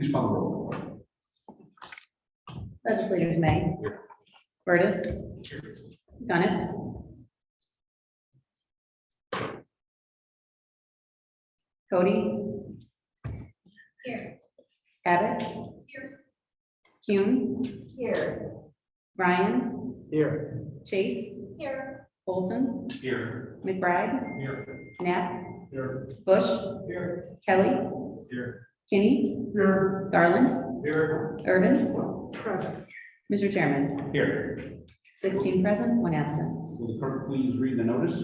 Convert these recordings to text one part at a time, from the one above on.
Please call the roll. Legislators May, Burtis, Gunnett, Cody, Here. Abbott, Here. Kuhn, Here. Ryan, Here. Chase, Here. Olson, Here. McBride, Here. Knapp, Here. Bush, Here. Kelly, Here. Kinney, Here. Garland, Here. Urban. Present. Mr. Chairman, Here. 16 present, 1 absent. Will the clerk please read the notice?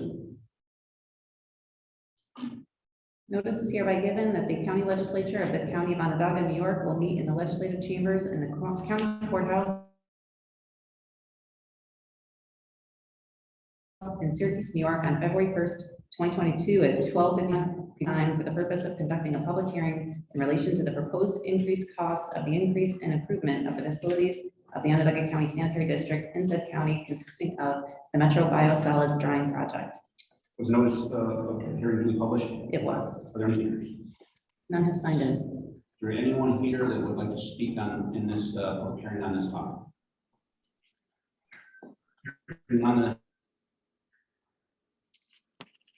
Notice is hereby given that the county legislature of the county of Onondaga, New York will meet in the legislative chambers in the county courthouse in Syracuse, New York on February 1st, 2022 at 12:59 for the purpose of conducting a public hearing in relation to the proposed increased costs of the increase and improvement of the facilities of the Onondaga County Sanitary District in said county consisting of the Metro Biosolids Drying Project. Was the notice of the hearing duly published? It was. Are there any speakers? None have signed in. Is there anyone here that would like to speak in this public hearing on this topic? Hearing none,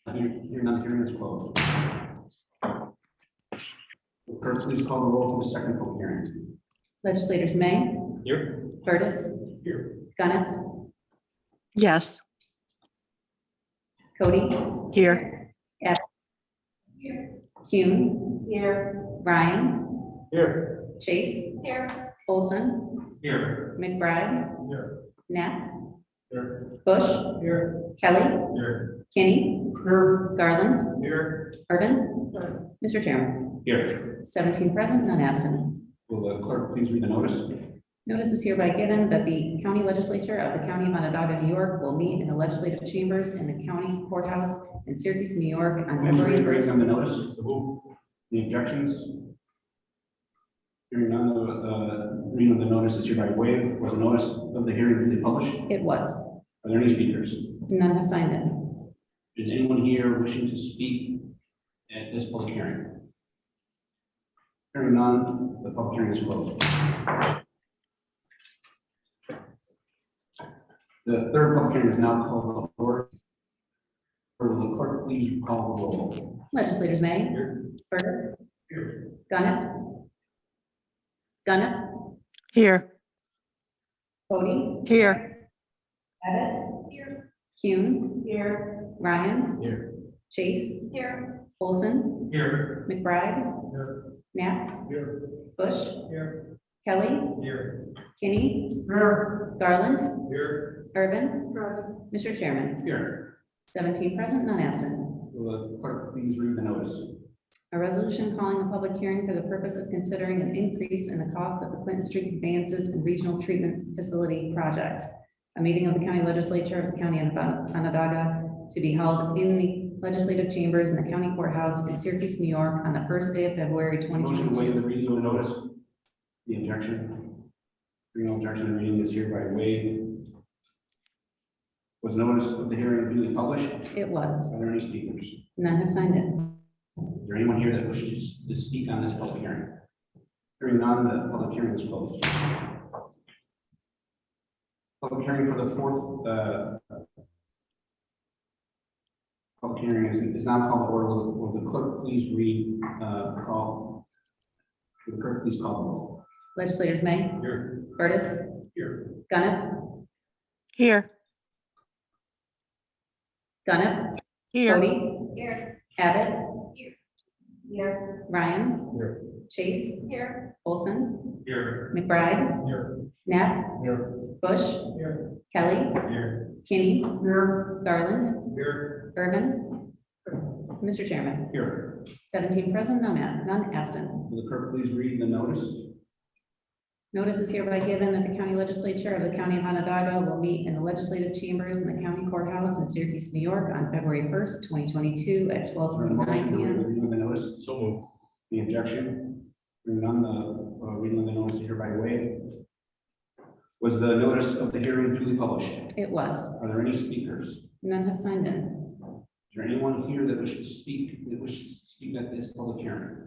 the hearing is closed. Will clerk please call the roll for the second public hearing? Legislators May, Here. Burtis, Here. Gunnett, Yes, Cody, here. Here. Kuhn, Here. Ryan, Here. Chase, Here. Olson, Here. McBride, Here. Knapp, Here. Bush, Here. Kelly, Here. Kinney, Here. Garland, Here. Urban. Present. Mr. Chairman, Here. 17 present, none absent. Will the clerk please read the notice? Notice is hereby given that the county legislature of the county of Onondaga, New York will meet in the legislative chambers in the county courthouse in Syracuse, New York on February Reading 1st. on the notice. Any objections? Hearing none, reading of the notice is hereby waived. Was the notice of the hearing duly published? It was. Are there any speakers? None have signed in. Is anyone here wishing to speak at this public hearing? Hearing none, the public hearing is closed. The third public hearing is now called to order. Will the clerk please call the roll? Legislators May, Here. Burtis, Here. Gunnett, Here. Cody, Here. Abbott, Here. Kuhn, Here. Ryan, Here. Chase, Here. Olson, Here. McBride, Here. Knapp, Here. Bush, Here. Kelly, Here. Kinney, Here. Garland, Here. Urban. Present. Mr. Chairman, Here. 17 present, none absent. Will the clerk please read the notice? A resolution calling a public hearing for the purpose of considering an increase in the cost of the Clinton Street Conveyances and Regional Treatment Facility Project. A meeting of the county legislature of the county of Onondaga to be held in the legislative chambers in the county courthouse in Syracuse, New York on the first day of February Motion to waive 2022. the reading of the notice. The objection. Hearing no objection, the reading is hereby waived. Was notice of the hearing duly published? It was. Are there any speakers? None have signed in. Is there anyone here that wishes to speak on this public hearing? Hearing none, the public hearing is closed. Public hearing for the fourth, public hearing is now called to order. Will the clerk please read, call? Will the clerk please call the roll? Legislators May, Here. Burtis, Here. Gunnett, Here. Here. Cody, Here. Abbott, Here. Ryan, Here. Chase, Here. Olson, Here. McBride, Here. Knapp, Here. Bush, Here. Kelly, Here. Kinney, Here. Garland, Here. Urban. Mr. Chairman, Here. 17 present, none absent. Will the clerk please read the notice? Notice is hereby given that the county legislature of the county of Onondaga will meet in the legislative chambers in the county courthouse in Syracuse, New York on February 1st, 2022 at Is there a motion 12:59 to waive p.m. the reading of the notice? So moved. The objection? Hearing none, the reading of the notice is hereby waived. Was the notice of the hearing duly published? It was. Are there any speakers? None have signed in. Is there anyone here that wishes to speak at this public hearing?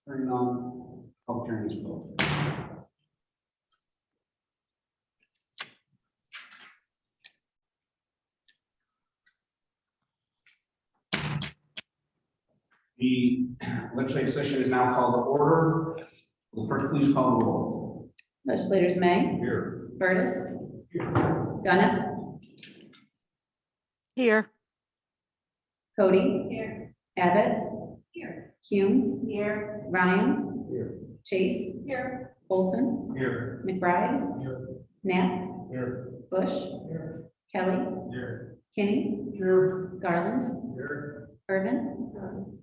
Hearing none, Public hearing is closed. The legislative session is now called to order. Will the clerk please call the roll? Legislators May, Here. Burtis, Gunnett, Here. Cody, Here. Abbott, Here. Hume, Here. Ryan, Here. Chase, Here. Olson, Here. McBride, Here. Knapp, Here. Bush, Here. Kelly, Here. Kinney, Here. Garland, Here. Irvin,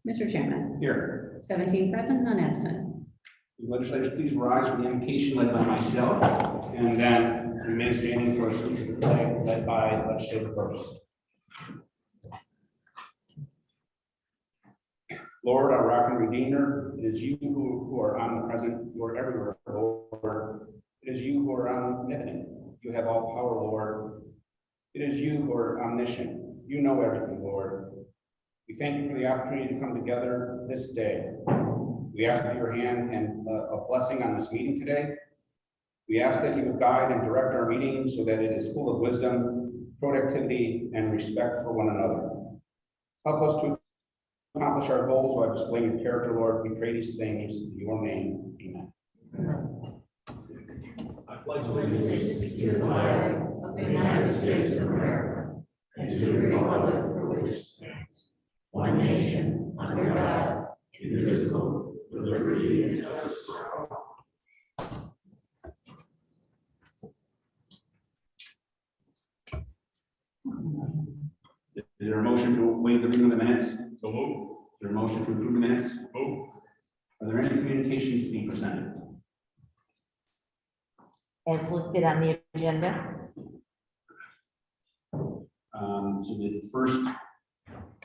Mr. Chairman, Here. 17 present, none absent. Legislators, please rise for the invocation led by myself, and then remain standing for a salute to the flag led by Legislator Burtis. Lord, our rock and redeemer, it is you who are omnipresent, you are everywhere, Lord. It is you who are omnipotent. You have all power, Lord. It is you who are omniscient. You know everything, Lord. We thank you for the opportunity to come together this day. We ask for your hand and a blessing on this meeting today. We ask that you would guide and direct our meeting so that it is full of wisdom, productivity, and respect for one another. Help us to accomplish our goals while displaying your character, Lord. We pray these things in your name. Amen. I pledge allegiance to the flag of the United States of America and to the republic for which it stands, one nation, under God, indivisible, with liberty and justice for all. Is there a motion to waive the reading of the minutes? So move. Is there a motion to approve the minutes? Move. Are there any communications to be presented? As listed on the agenda. So the first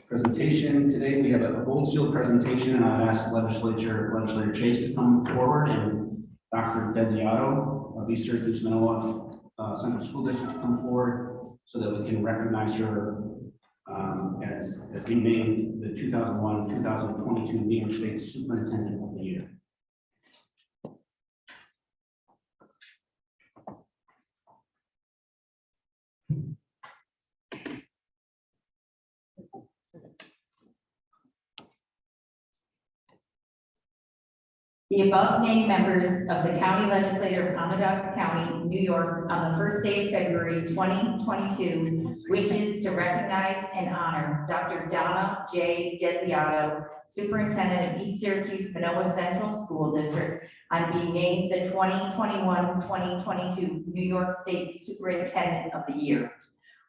presentation today, we have a gold seal presentation, and I'll ask Legislator Chase to come forward, and Dr. Desiato of East Syracuse Minoa Central School District to come forward so that we can recognize her as being named the 2001-2022 New York State Superintendent of the Year. The above named members of the County Legislature of Onondaga County, New York, on the first day of February 2022, wishes to recognize and honor Dr. Donna J. Desiato, Superintendent of East Syracuse Minoa Central School District, on being named the 2021-2022 New York State Superintendent of the Year.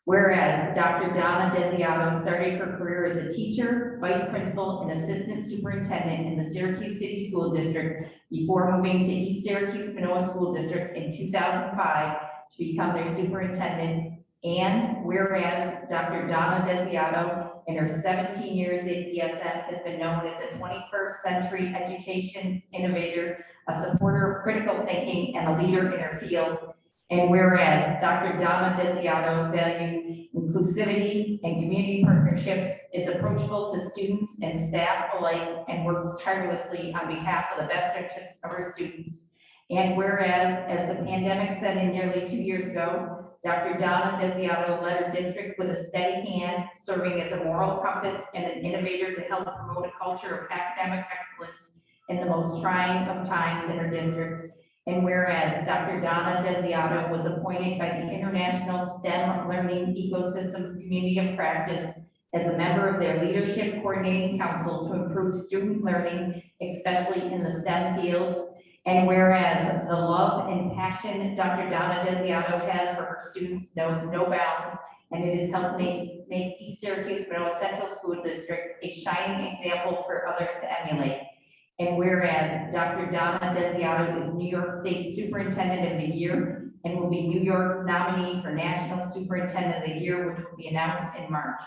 Whereas Dr. Donna Desiato started her career as a teacher, vice principal, and assistant superintendent in the Syracuse City School District before moving to East Syracuse Minoa School District in 2005 to become their superintendent. And whereas Dr. Donna Desiato, in her 17 years at ESM, has been known as a 21st century education innovator, a supporter of critical thinking, and a leader in her field. And whereas Dr. Donna Desiato values inclusivity and community partnerships, is approachable to students and staff alike, and works tirelessly on behalf of the best interests of our students. And whereas, as the pandemic set in nearly 2 years ago, Dr. Donna Desiato led her district with a steady hand, serving as a moral compass and an innovator to help promote a culture of academic excellence in the most trying of times in her district. And whereas Dr. Donna Desiato was appointed by the International STEM Learning Ecosystems Community of Practice as a member of their Leadership Coordinating Council to improve student learning, especially in the STEM fields. And whereas the love and passion Dr. Donna Desiato has for her students knows no bounds, and it has helped make East Syracuse Minoa Central School District a shining example for others to emulate. And whereas Dr. Donna Desiato is New York State Superintendent of the Year and will be New York's nominee for National Superintendent of the Year, which will be announced in March.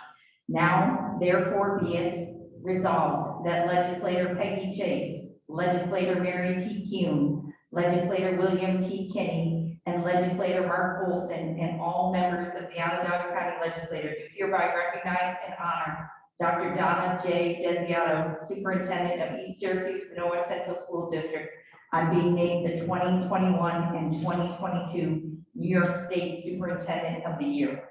Now, therefore, be it resolved that Legislator Peggy Chase, Legislator Mary T. Kuhn, Legislator William T. Kinney, and Legislator Mark Olson, and all members of the Onondaga County Legislature do hereby recognize and honor Dr. Donna J. Desiato, Superintendent of East Syracuse Minoa Central School District, on being named the 2021 and 2022 New York State Superintendent of the Year.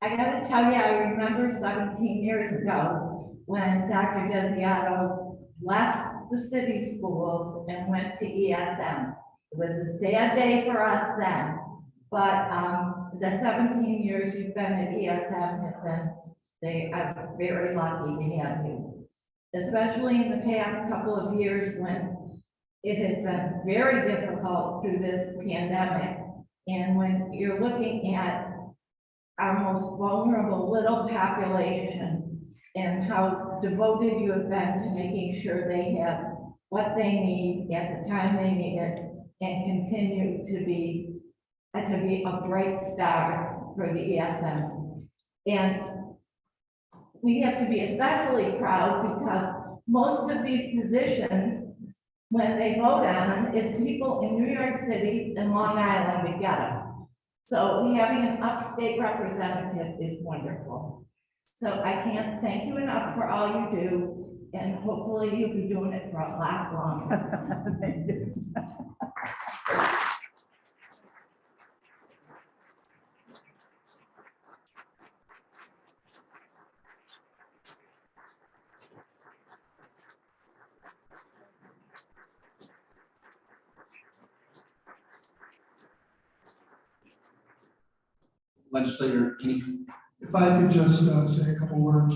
I gotta tell you, I remember 17 years ago when Dr. Desiato left the city schools and went to ESM. It was a sad day for us then, but the 17 years you've been at ESM have been, they are very lucky to have you. Especially in the past couple of years when it has been very difficult through this pandemic. And when you're looking at our most vulnerable little population and how devoted you have been to making sure they have what they need at the time they need it and continue to be a bright star for the ESM. And we have to be especially proud because most of these positions, when they vote on them, it's people in New York City and Long Island together. So having an upstate representative is wonderful. So I can't thank you enough for all you do, and hopefully you'll be doing it for a lot longer. Thank you. Legislator Kenny. If I could just say a couple words.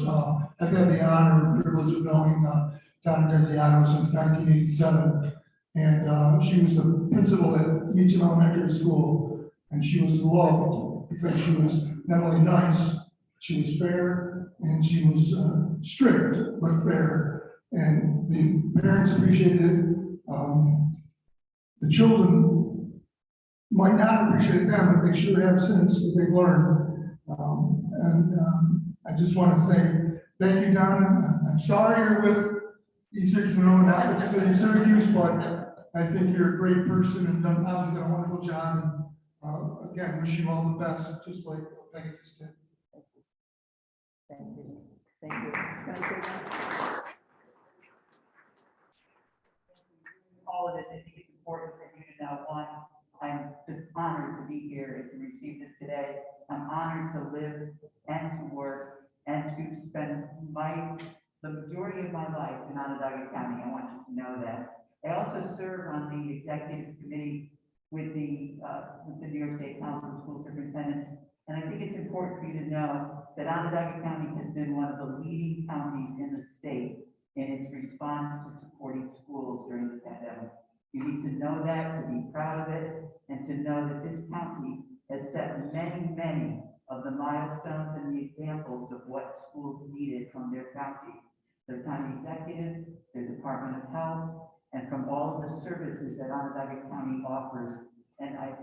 I've had the honor and privilege of knowing Dr. Desiato since 1987. And she was the principal at Meacham Elementary School. And she was loved because she was not only nice, she was fair, and she was strict but fair. And the parents appreciated it. The children might not appreciate them, but they sure have since they've learned. I just want to say thank you, Donna. I'm sorry you're with East Monroe, not with the city of Syracuse, but I think you're a great person and done obviously done a wonderful job. And again, wish you all the best, just like Peggy just did. Thank you. Thank you. All of this, I think it's important for you to know, one, I'm just honored to be here and to receive this today. I'm honored to live and to work and to spend the majority of my life in Onondaga County. I want you to know that. I also serve on the executive committee with the New York State Council of School Superintendents. And I think it's important for you to know that Onondaga County has been one of the leading counties in the state in its response to supporting schools during the pandemic. You need to know that, to be proud of it, and to know that this county has set many, many of the milestones and the examples of what schools needed from their county. Their county executive, their Department of Health, and from all of the services that Onondaga County offers. And I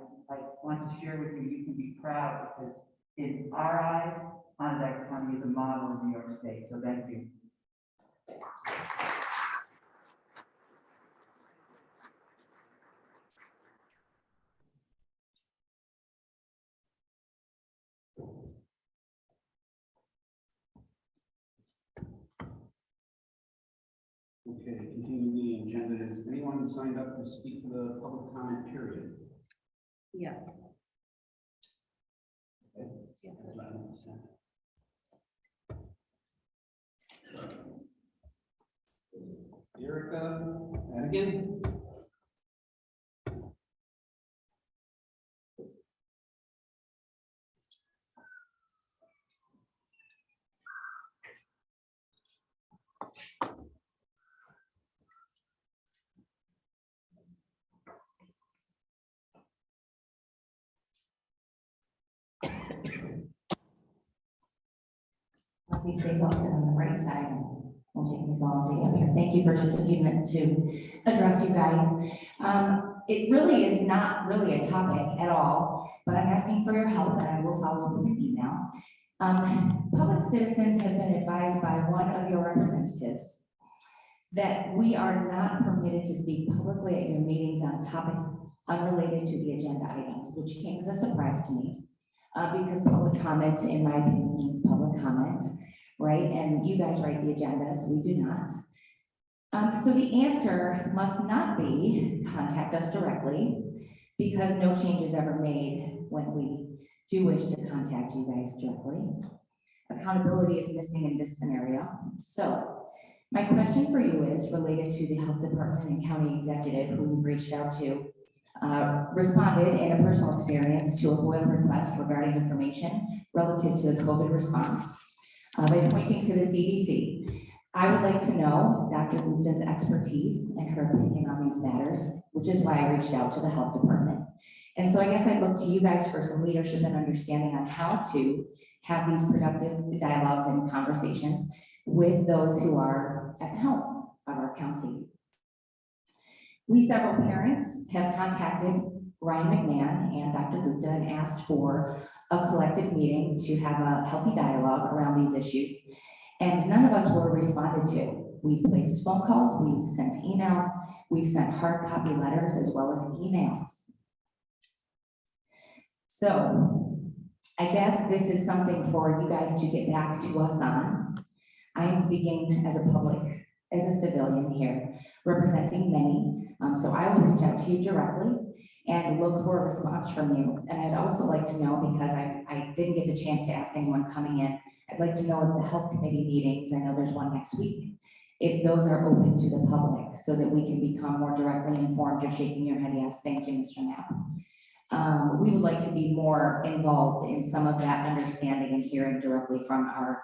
want to share with you, you can be proud because in our eyes, Onondaga County is a model in New York State. So thank you. Okay, continuing the agenda, is anyone signed up to speak for the public comment period? Yes. Okay. Erica, and again. These days I'll sit on the right side and won't take this long to get here. Thank you for just a few minutes to address you guys. It really is not really a topic at all, but I'm asking for your help and I will follow up with an email. Public citizens have been advised by one of your representatives that we are not permitted to speak publicly at your meetings on topics unrelated to the agenda items, which came as a surprise to me. Because public comment, in my opinion, means public comment, right? And you guys write the agendas, we do not. So the answer must not be contact us directly, because no change is ever made when we do wish to contact you guys directly. Accountability is missing in this scenario. So my question for you is related to the health department and county executive who we reached out to, responded in a personal experience to a FOIL request regarding information relative to the COVID response by pointing to the CDC. I would like to know Dr. Gupta's expertise and her opinion on these matters, which is why I reached out to the health department. And so I guess I'd look to you guys for some leadership and understanding on how to have these productive dialogues and conversations with those who are at the helm of our county. We, several parents, have contacted Ryan McMahon and Dr. Gupta and asked for a collective meeting to have a healthy dialogue around these issues. And none of us were responded to. We've placed phone calls, we've sent emails, we've sent hard copy letters as well as emails. So I guess this is something for you guys to get back to us on. I am speaking as a public, as a civilian here, representing many. So I will reach out to you directly and look for a response from you. And I'd also like to know, because I didn't get the chance to ask anyone coming in, I'd like to know if the health committee meetings, I know there's one next week, if those are open to the public so that we can become more directly informed. You're shaking your head, yes, thank you, Mr. Knapp. We would like to be more involved in some of that understanding and hearing directly from our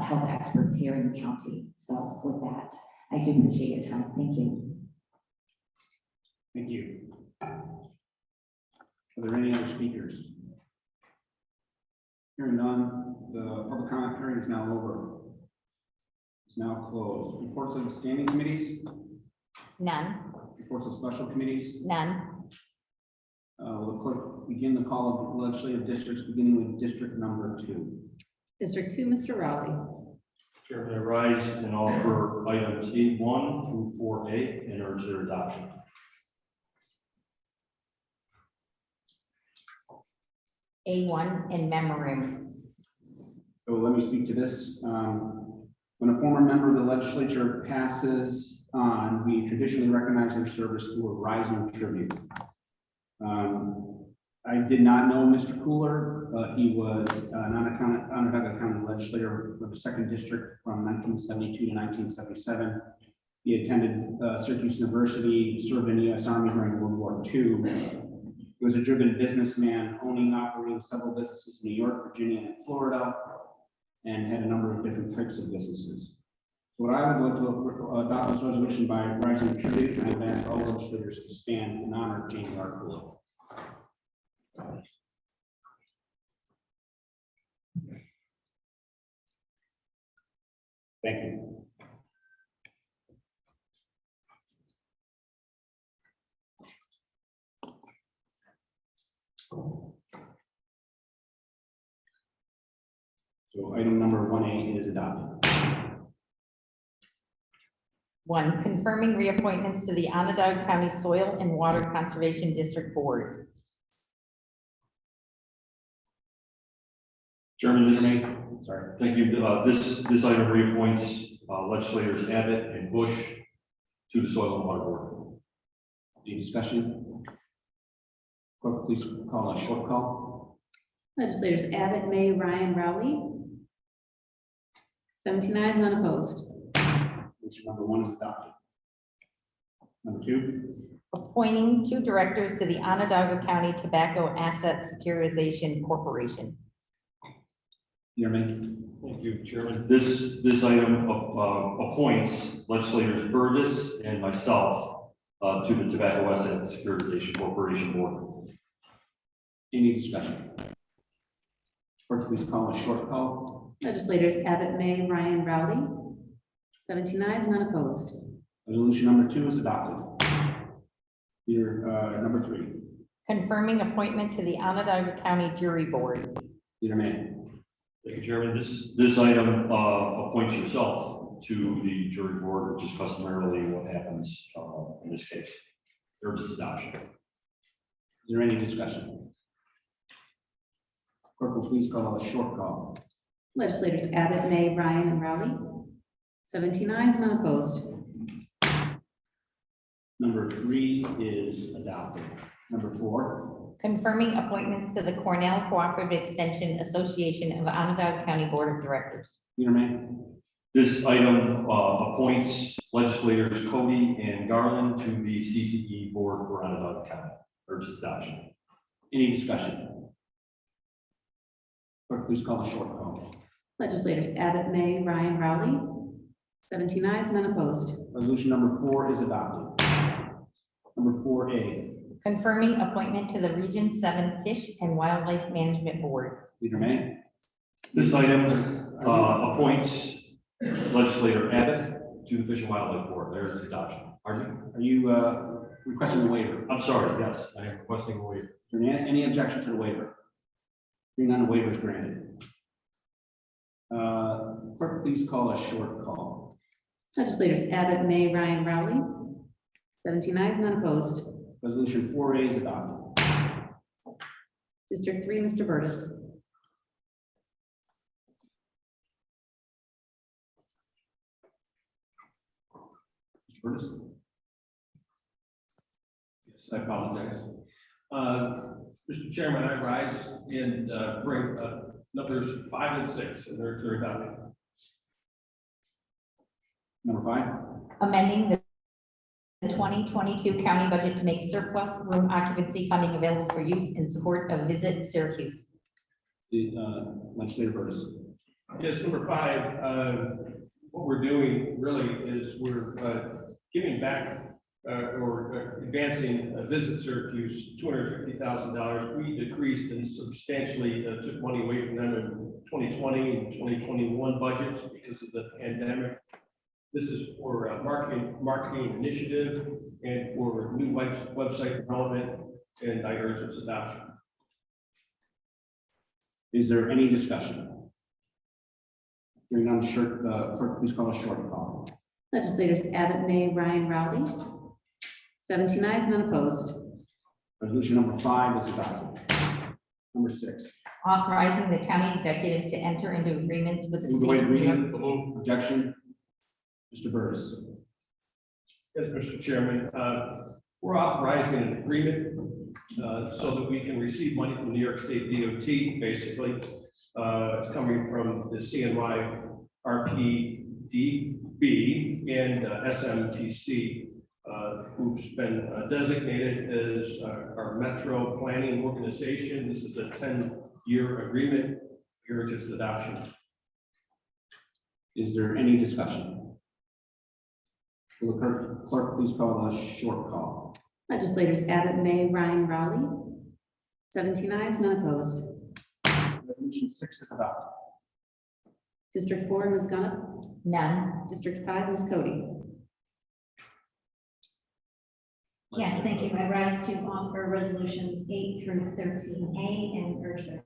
health experts here in the county. So with that, I do appreciate your time. Thank you. Thank you. Are there any other speakers? Hearing none, the public comment period is now over. It's now closed. Reports of standing committees? None. Reports of special committees? None. Will the clerk begin the call of legislative districts, beginning with district number 2? District 2, Mr. Rowley. Chairman, I rise and offer items 8-1 through 4A and urge their adoption. A1 in memorandum. So let me speak to this. When a former member of the legislature passes on, we traditionally recognize their service through a rising tribute. I did not know Mr. Cooler, but he was an Onondaga County legislator for the 2nd District from 1972 to 1977. He attended Syracuse University, served in the U.S. Army during World War II. He was a driven businessman, owning, operating several businesses in New York, Virginia, and Florida, and had a number of different types of businesses. So what I would like to adopt this resolution by rising tribute, and I would ask all legislators to stand in honor of Jamie R. Cooler. Thank you. So item number 1A is adopted. 1, confirming reappointments to the Onondaga County Soil and Water Conservation District Board. Chairman, Sorry. thank you. This item reappoints legislators Abbott and Bush to the Soil and Water Board. Any discussion? Clerk, please call a short call. Legislators Abbott, May, Ryan, Rowley. 17 ayes, none opposed. Motion number 1 is adopted. Number 2. Appointing 2 directors to the Onondaga County Tobacco Asset Securitization Corporation. Thank you, Chairman. This item appoints legislators Burgess and myself to the Tobacco Asset Securitization Corporation Board. Any discussion? Clerk, please call a short call. Legislators Abbott, May, Ryan, Rowley. 17 ayes, none opposed. Resolution number 2 is adopted. Leader number 3. Confirming appointment to the Onondaga County Jury Board. Leader May. Thank you, Chairman. This item appoints yourself to the jury board, which is customarily what happens in this case. There's adoption. Is there any discussion? Clerk will please call a short call. Legislators Abbott, May, Ryan, and Rowley. 17 ayes, none opposed. Number 3 is adopted. Number 4, Confirming appointments to the Cornell Cooperative Extension Association of Onondaga County Board of Directors. Leader May. This item appoints legislators Cody and Garland to the CCE board for Onondaga County. Urge adoption. Any discussion? Clerk, please call a short call. Legislators Abbott, May, Ryan, Rowley. 17 ayes, none opposed. Resolution number 4 is adopted. Number 4A. Confirming appointment to the Region 7 Fish and Wildlife Management Board. Leader May. This item appoints legislator Abbott to the Fish and Wildlife Board. There is adoption. Pardon? Are you requesting a waiver? I'm sorry, yes, I am requesting a waiver. Is there any objection to the waiver? Hearing none, the waiver is granted. Clerk, please call a short call. Legislators Abbott, May, Ryan, Rowley. 17 ayes, none opposed. Resolution 4A is adopted. District 3, Mr. Burtis. Mr. Burtis. Yes, I apologize. Mr. Chairman, I rise and bring numbers 5 and 6, and they're adopted. Number 5. Amending the 2022 county budget to make surplus room occupancy funding available for use in support of Visit Syracuse. Legislator Burtis. Yes, number 5, what we're doing really is we're giving back or advancing Visit Syracuse $250,000. We decreased and substantially took money away from them in 2020 and 2021 budgets because of the pandemic. This is for marketing initiative and for new website development, and I urge its adoption. Is there any discussion? Hearing none, clerk, please call a short call. Legislators Abbott, May, Ryan, Rowley. 17 ayes, none opposed. Resolution number 5 is adopted. Number 6. Authorizing the county executive to enter into agreements with the Move state away of New York. reading. Objection. Mr. Burtis. Yes, Mr. Chairman, we're authorizing an agreement so that we can receive money from New York State DOT, basically. It's coming from the CNY RPDB and SMTC, who's been designated as our metro planning organization. This is a 10-year agreement. Here is its adoption. Is there any discussion? Will the clerk please call a short call? Legislators Abbott, May, Ryan, Rowley. 17 ayes, none opposed. Resolution 6 is adopted. District 4, Ms. Gunnip. None. District 5, Ms. Cody. Yes, thank you. I rise to offer resolutions 8 through 13A and urge their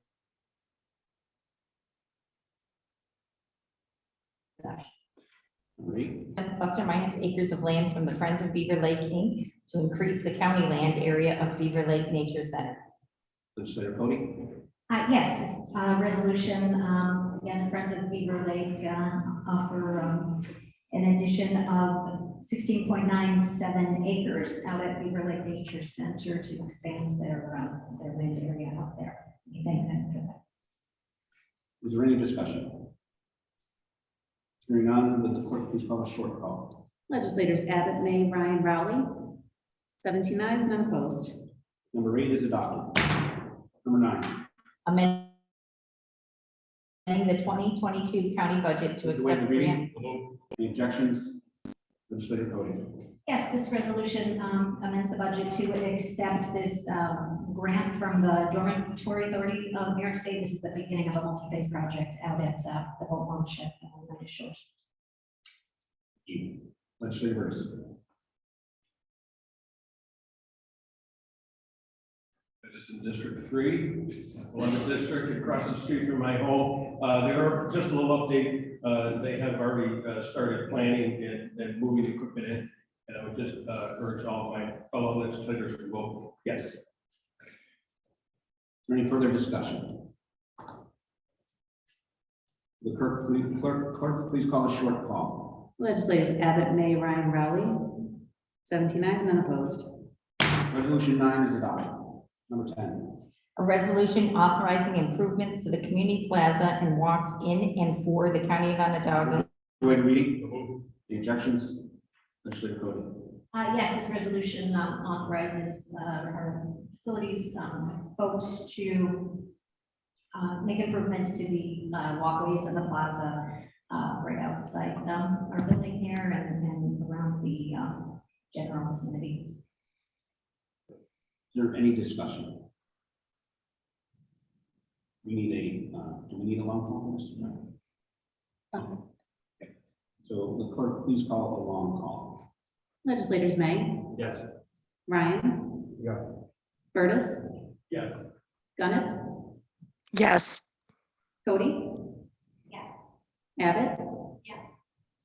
adoption. Great. Plus or minus acres of land from the Friends of Beaver Lake, Inc. to increase the county land area of Beaver Lake Nature Center. Legislator Cody. Yes, it's a resolution, again, the Friends of Beaver Lake offer an addition of 16.97 acres out at Beaver Lake Nature Center to expand their land area out there. Thank them for that. Is there any discussion? Hearing none, will the clerk please call a short call? Legislators Abbott, May, Ryan, Rowley. 17 ayes, none opposed. Number 8 is adopted. Number 9. Amending the 2022 county budget to Move away accept the reading. grant. Any objections? Legislator Cody. Yes, this resolution amends the budget to accept this grant from the Dormitory Authority of New York State. This is the beginning of a multi-phase project out at the boat launch at Oneida Shores. Legislator Burtis. It is in District 3, 11th District, across the street from my home. There are just a little update. They have already started planning and moving equipment in. And I would just urge all my fellow legislators to vote yes. Is there any further discussion? The clerk, please call the short call. Legislators Abbott, May, Ryan, Rowley. 17 ayes, none opposed. Resolution 9 is adopted. Number 10. A resolution authorizing improvements to the community plaza and walks in and for the county of Onondaga. Wait, reading. The objections. Legislator Cody. Yes, this resolution authorizes our facilities folks to make improvements to the walkways of the plaza right outside our building here and around the general vicinity. Is there any discussion? We need do we need a long call for this? No. Okay. So the clerk, please call a long call. Legislators May, Yes. Ryan. Yeah. Burtis, Yes. Gunnett, yes, Cody, Yes. Abbott, Yes.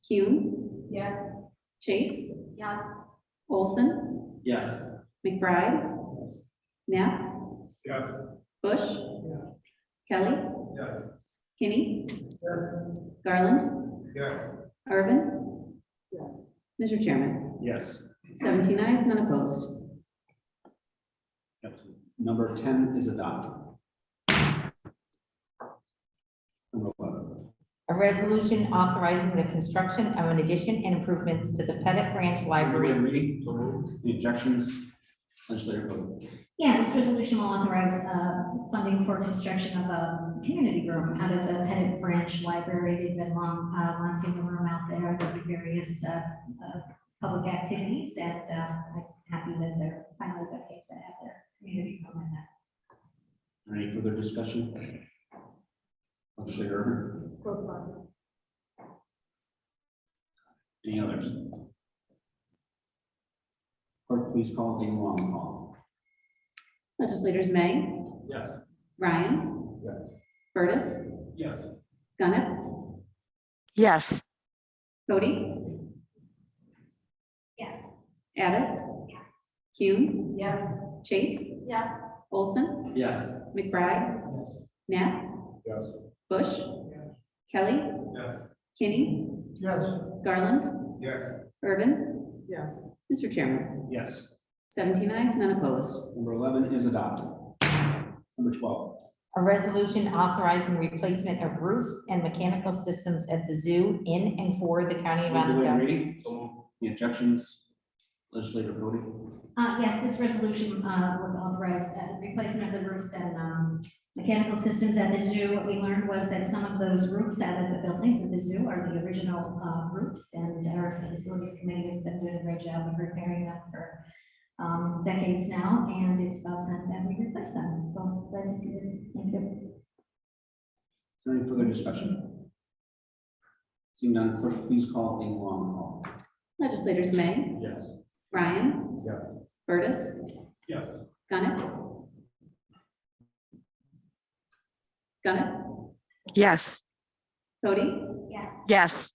Kuhn, Yes. Chase, Yes. Olson, Yes. McBride, Knapp, Yes. Bush, Kelly, Yes. Kinney, Yes. Garland, Yes. Irvin, Yes. Mr. Chairman. Yes. 17 ayes, none opposed. Number 10 is adopted. Number 11. A resolution authorizing the construction of an addition and improvements to the Pettit Branch Library. Reading. The objections. Legislator Cody. Yeah, this resolution will authorize funding for construction of a community room out of the Pettit Branch Library. They've been long wanting a room out there. There'll be various public activities, and I'm happy that they're finally looking to have their community room in that. Any further discussion? Legislator Irvin. Close one. Any others? Clerk, please call the long call. Legislators May, Yes. Ryan. Yes. Burtis, Yes. Gunnett, yes, Cody, Yes. Abbott, Kuhn, Yes. Chase, Yes. Olson, Yes. McBride, Yes. Knapp, Yes. Bush, Kelly, Yes. Kinney, Yes. Garland, Yes. Irvin, Yes. Mr. Chairman. Yes. 17 ayes, none opposed. Number 11 is adopted. Number 12. A resolution authorizing replacement of roofs and mechanical systems at the zoo in and for the county of Wait, Onondaga. reading. The objections. Legislator Cody. Yes, this resolution would authorize the replacement of the roofs and mechanical systems at the zoo. What we learned was that some of those roofs out of the buildings at the zoo are the original roofs, and our facilities committee has been doing a great job of repairing them for decades now, and it's about time that we replace them. So glad to see this. Thank you. Is there any further discussion? Seeing none, clerk, please call the long call. Legislators May, Yes. Ryan. Yeah. Burtis, Yes. Gunnett, yes, Cody? yes,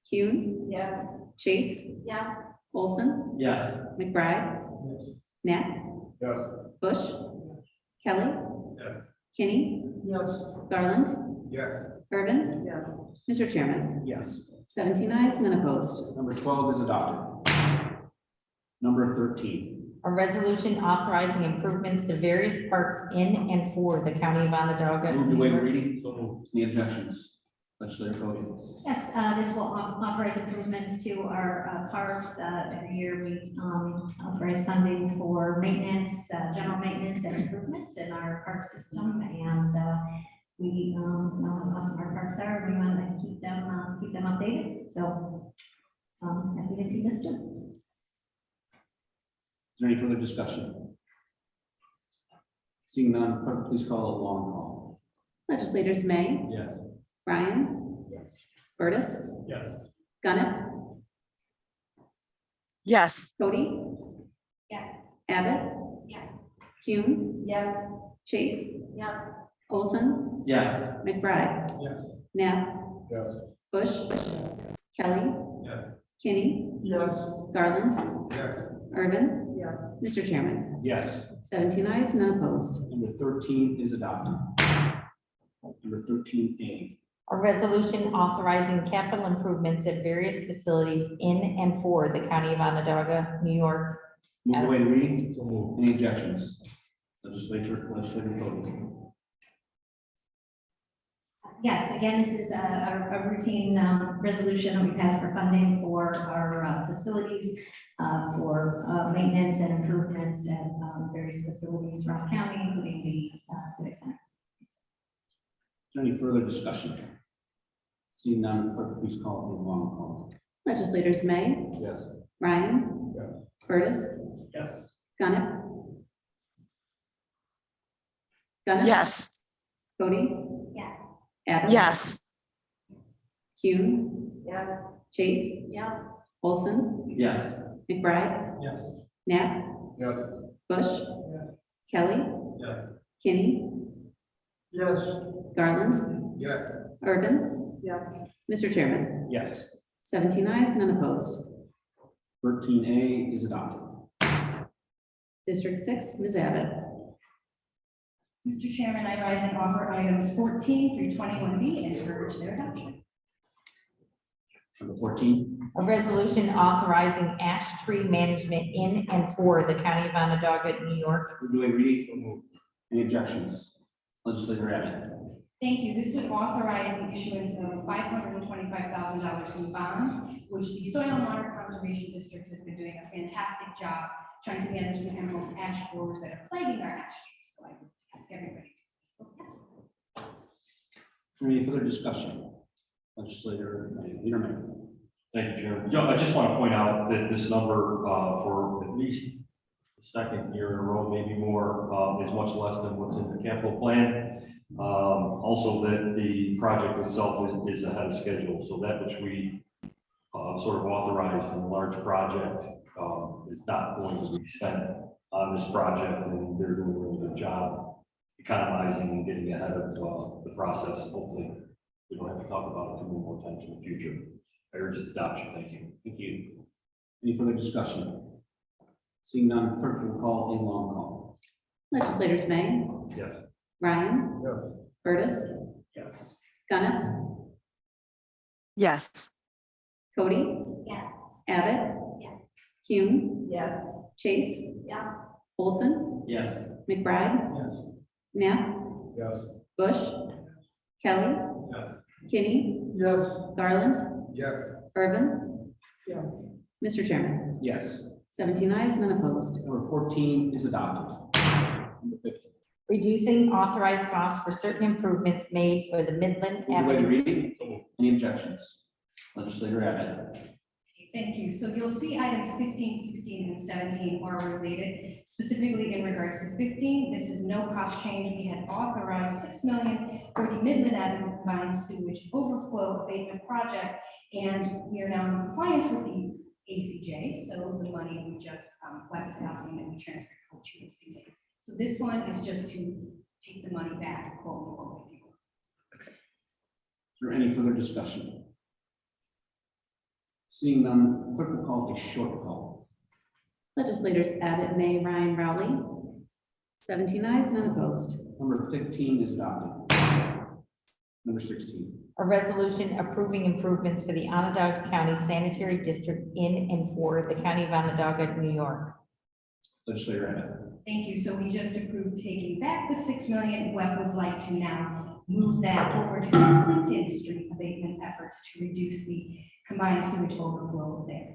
Kuhn, Yes. Chase, Yes. Olson, Yes. McBride, Knapp, Yes. Bush, Kelly, Yes. Kinney, Yes. Garland, Yes. Irvin, Yes. Mr. Chairman. Yes. 17 ayes, none opposed. Number 12 is adopted. Number 13. A resolution authorizing improvements to various parks in and for the county of Onondaga. Move to waive reading. The objections. Legislator Cody. Yes, this will authorize improvements to our parks. Every year we authorize funding for maintenance, general maintenance and improvements in our park system. And we know how awesome our parks are. We want to keep them updated. So happy to see this too. Is there any further discussion? Seeing none, clerk, please call a long call. Legislators May, Yes. Ryan. Yes. Burtis, Yes. Gunnett, yes, Cody, Yes. Abbott, Yes. Kuhn, Yes. Chase, Yes. Olson, Yes. McBride, Yes. Knapp, Yes. Bush. Kelly. Yes. Kinney. Yes. Garland. Yes. Urban. Yes. Mr. Chairman. Yes. 17 ayes, none opposed. Number 13 is adopted. Number 13A. A resolution authorizing capital improvements at various facilities in and for the county of Onondaga, New York. Move away to reading. Any objections? Legislature voting. Yes, again, this is a routine resolution that we pass for funding for our facilities, for maintenance and improvements at various facilities around the county, including the Civic Center. Is there any further discussion? Seeing none, clerk, please call the roll call. Legislators May. Yes. Ryan. Yes. Curtis. Yes. Gunnett. Gunnett. yes, Cody. Yes. Abbott. yes, Kuhn. Yes. Chase. Yes. Olson. Yes. McBride. Yes. Knapp. Yes. Bush. Kelly. Yes. Kinney. Yes. Garland. Yes. Urban. Yes. Mr. Chairman. Yes. 17 ayes, none opposed. 13A is adopted. District 6, Ms. Abbott. Mr. Chairman, I rise and offer items 14 through 21B and urge their adoption. Number 14. A resolution authorizing ash tree management in and for the county of Onondaga, New York. Move away to reading. Any objections? Legislator Abbott. Thank you. This would authorize the issuance of $525,000 in bonds, which the Soil and Water Conservation District has been doing a fantastic job trying to manage the emerald ash borers that are plaguing our ash trees. So I would ask everybody to please vote yes. Is there any further discussion? Legislator Leaderman. Thank you, Chairman. I just want to point out that this number for at least the second year in a row, maybe more, is much less than what's in the capital plan. Also that the project itself is ahead of schedule, so that which we sort of authorized in a large project is not going to be spent on this project, and they're doing a really good job economizing and getting ahead of the process. Hopefully, we don't have to talk about it too many more times in the future. I urge its adoption. Thank you. Thank you. Any further discussion? Seeing none, clerk will call a long call. Legislators May. Yes. Ryan. Yes. Curtis. Yes. Gunnett. yes, Cody. Yes. Abbott. Yes. Kuhn. Yes. Chase. Yes. Olson. Yes. McBride. Yes. Knapp. Yes. Bush. Kelly. Yes. Kinney. Yes. Garland. Yes. Urban. Yes. Mr. Chairman. Yes. 17 ayes, none opposed. Number 14 is adopted. Number 15. Reducing authorized costs for certain improvements made for the Midland Move away to Avenue. reading. Any objections? Legislator Abbott. Thank you. So you'll see items 15, 16, and 17 are related. Specifically in regards to 15, this is no cost change. We had authorized $6 million for the Midland Avenue combined sewage overflow abatement project, and we are now in compliance with the ACJ. So the money we just Web is asking that we transfer to ACJ. So this one is just to take the money back, quote unquote, if you will. Is there any further discussion? Seeing none, clerk will call a short call. Legislators Abbott, May, Ryan, Rowley. 17 ayes, none opposed. Number 15 is adopted. Number 16. A resolution approving improvements for the Onondaga County Sanitary District in and for the county of Onondaga, New York. Legislator Abbott. Thank you. So we just approved taking back the $6 million. Web would like to now move that over to the Clinton Street abatement efforts to reduce the combined sewage overflow there.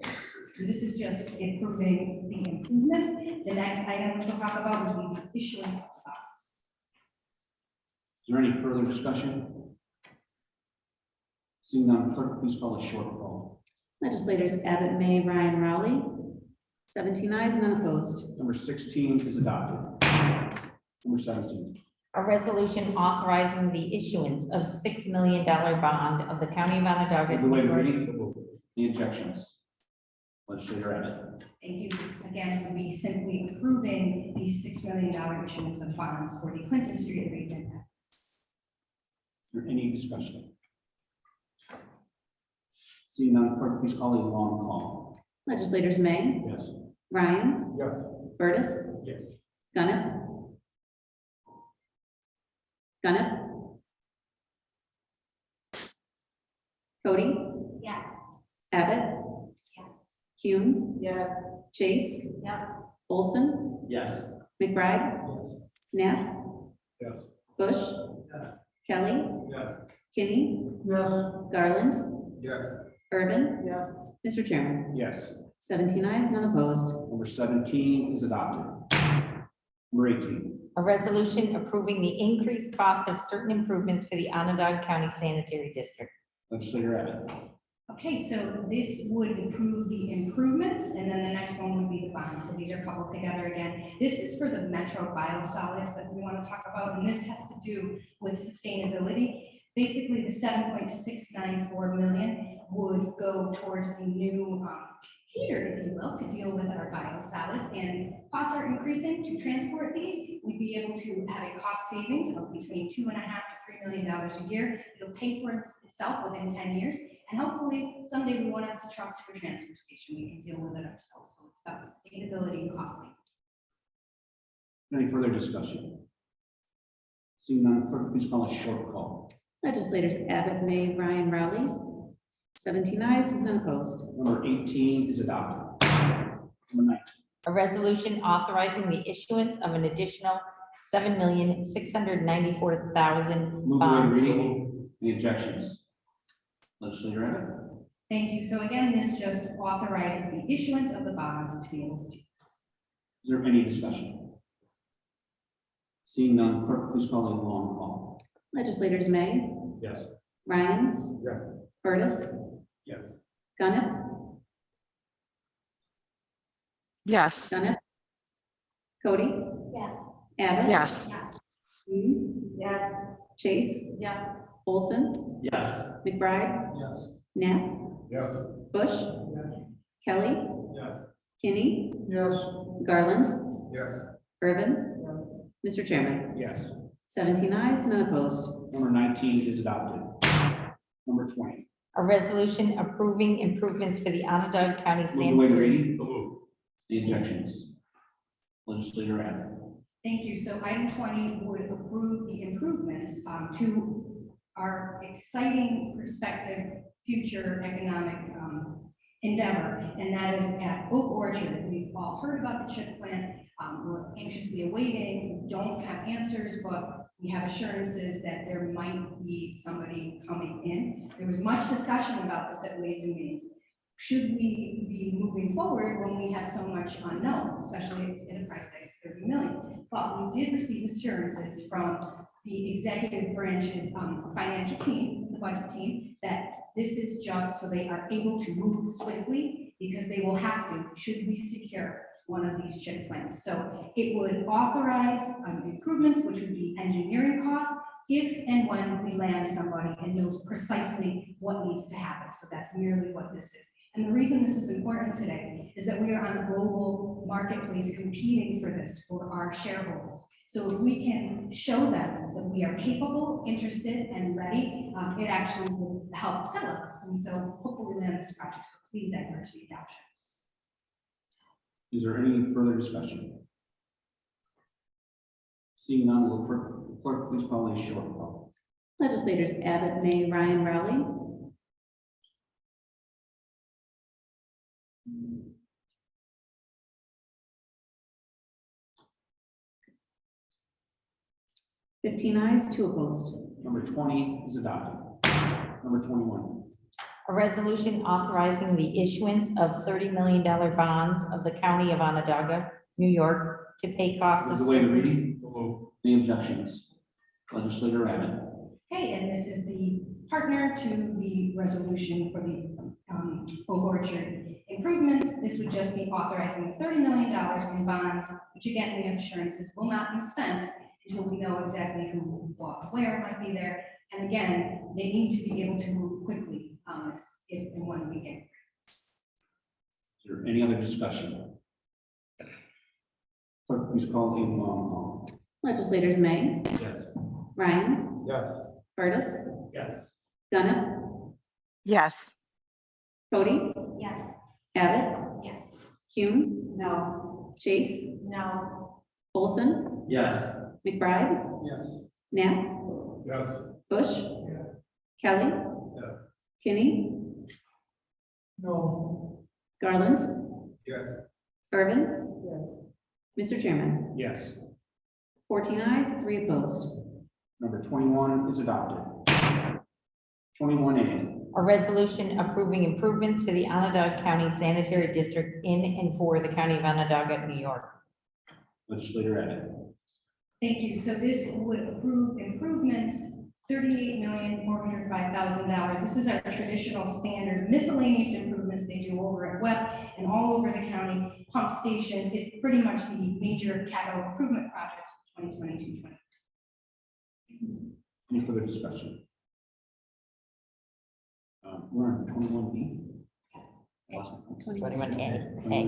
So this is just improving the improvements. The next item which we'll talk about will be the issuance of the bond. Is there any further discussion? Seeing none, clerk, please call a short call. Legislators Abbott, May, Ryan, Rowley. 17 ayes, none opposed. Number 16 is adopted. Number 17. A resolution authorizing the issuance of $6 million bond of the county of Onondaga. Move away New to York. reading. Any objections? Legislator Abbott. Thank you. This again would be simply approving the $6 million issuance of bonds for the Clinton Street abatement efforts. Is there any discussion? Seeing none, clerk, please call a long call. Legislators May, Yes. Ryan, Yes. Burtis, Yes. Gunnip, Cody, Yes. Abbott, Yes. Kuhn, Yes. Chase, Yes. Olson, Yes. McBride, Yes. Knapp, Yes. Bush, Yes. Kelly, Yes. Kinney, Yes. Garland, Yes. Urban, Yes. Mr. Chairman. Yes. 17 ayes, none opposed. Number 17 is adopted. Number 18. A resolution approving the increased cost of certain improvements for the Onondaga County Sanitary District. Legislator Abbott. Okay, so this would improve the improvements, and then the next one would be the bond. So these are coupled together again. This is for the metro biosolids that we want to talk about, and this has to do with sustainability. Basically, the 7.694 million would go towards the new heater, if you will, to deal with our biosolids, and costs are increasing to transport these. We'd be able to have a cost savings of between $2.5 to $3 million a year. It'll pay for itself within 10 years. And hopefully someday we won't have to truck to a transfer station. We can deal with it ourselves. So it's about sustainability and cost savings. Any further discussion? Seeing none, clerk, please call a short call. Legislators Abbott, May, Ryan, Rowley. 17 ayes, none opposed. Number 18 is adopted. Number 19. A resolution authorizing the issuance of an additional $7,694,000 Move away bond. reading. Any objections? Legislator Abbott. Thank you. So again, this just authorizes the issuance of the bonds to be able to do this. Is there any discussion? Seeing none, clerk, please call a long call. Legislators May, Yes. Ryan, Yeah. Burtis, Yes. Gunnip, Yes. Cody, Yes. Abbott. Yes. Kuhn, Yes. Chase, Yes. Olson, Yes. McBride, Yes. Knapp, Yes. Bush, Kelly, Yes. Kinney, Yes. Garland, Yes. Urban, Mr. Chairman. Yes. 17 ayes, none opposed. Number 19 is adopted. Number 20. A resolution approving improvements for the Onondaga County Move away Sanitary. reading. The objections. Legislator Abbott. Thank you. So item 20 would approve the improvements to our exciting prospective future economic endeavor, and that is at Oak Orchard. We've all heard about the chip plant. We're anxiously awaiting. We don't have answers, but we have assurances that there might be somebody coming in. There was much discussion about this at Ways and Means. Should we be moving forward when we have so much unknown, especially in a price tag of 30 million? But we did receive assurances from the executive branch's financial team, the budget team, that this is just so they are able to move swiftly, because they will have to, should we secure one of these chip plants. So it would authorize improvements, which would be engineering costs, if and when we land somebody and knows precisely what needs to happen. So that's merely what this is. And the reason this is important today is that we are on a global marketplace competing for this for our shareholders. So if we can show them that we are capable, interested, and ready, it actually will help sell us. And so hopefully land this project. So please, I urge the adoption. Is there any further discussion? Seeing none, will clerk please call a short call. Legislators Abbott, May, Ryan, Rowley. Fifteen ayes, 2 opposed. Number 20 is adopted. Number 21. A resolution authorizing the issuance of $30 million bonds of the County of Onondaga, New York, to pay costs of. Move away the reading. Any objections? Legislator Abbott. Okay, and this is the partner to the resolution for the Oak Orchard improvements. This would just be authorizing $30 million in bonds, which again, we have assurances will not be spent until we know exactly who, what, where might be there. And again, they need to be able to move quickly on this if and when we get. Is there any other discussion? Clerk, please call a long call. Legislators May, Yes. Ryan, Yes. Burtis, Yes. Gunnip, Yes. Cody, Yes. Abbott, Yes. Kuhn, No. Chase, No. Olson, Yes. McBride, Yes. Knapp, Yes. Bush, Yes. Kelly, Yes. Kinney, No. Garland, Yes. Irvin, Yes. Mr. Chairman. Yes. 14 ayes, 3 opposed. Number 21 is adopted. 21A. A resolution approving improvements for the Onondaga County Sanitary District in and for the County of Onondaga, New York. Legislator Abbott. Thank you. So this would approve improvements, $38,405,000. This is our traditional standard miscellaneous improvements they do over at Webb and all over the county, pump stations. It's pretty much the major capital improvement projects for 2022-2023. Any further discussion? We're on 21B. Last one. 21A. Okay.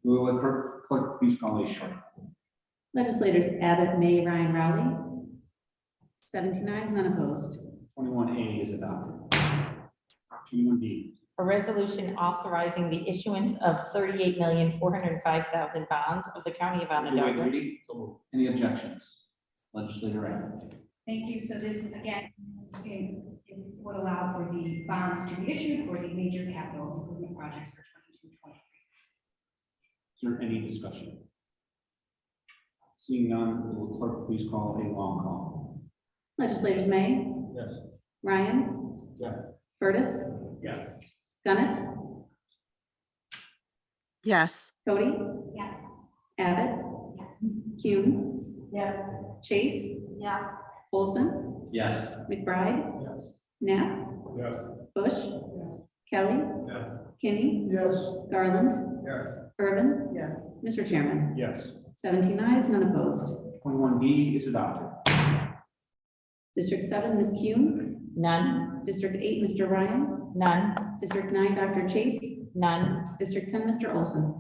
Will the clerk please call a short? Legislators Abbott, May, Ryan, Rowley. 17 ayes, none opposed. 21A is adopted. 21B. A resolution authorizing the issuance of 38,405,000 bonds of the County of Onondaga. Any objections? Legislator Abbott. Thank you. So this, again, it would allow for the bonds to be issued for the major capital improvement projects for 2022-2023. Is there any discussion? Seeing none, will the clerk please call a long call? Legislators May, Yes. Ryan, Yeah. Curtis, Yes. Gunnett, yes, Cody, Yes. Abbott, Yes. Kuhn, Yes. Chase, Yes. Olson, Yes. McBride, Yes. Knapp, Yes. Bush, Kelly, Yeah. Yes. Kinney, Garland, Yes. Irvin, Yes. Mr. Chairman. Yes. 17 ayes, none opposed. 21B is adopted. District 7, Ms. Kuhn. None, District 8, Mr. Ryan. none, District 9, Dr. Chase. none, District 10, Mr. Olson.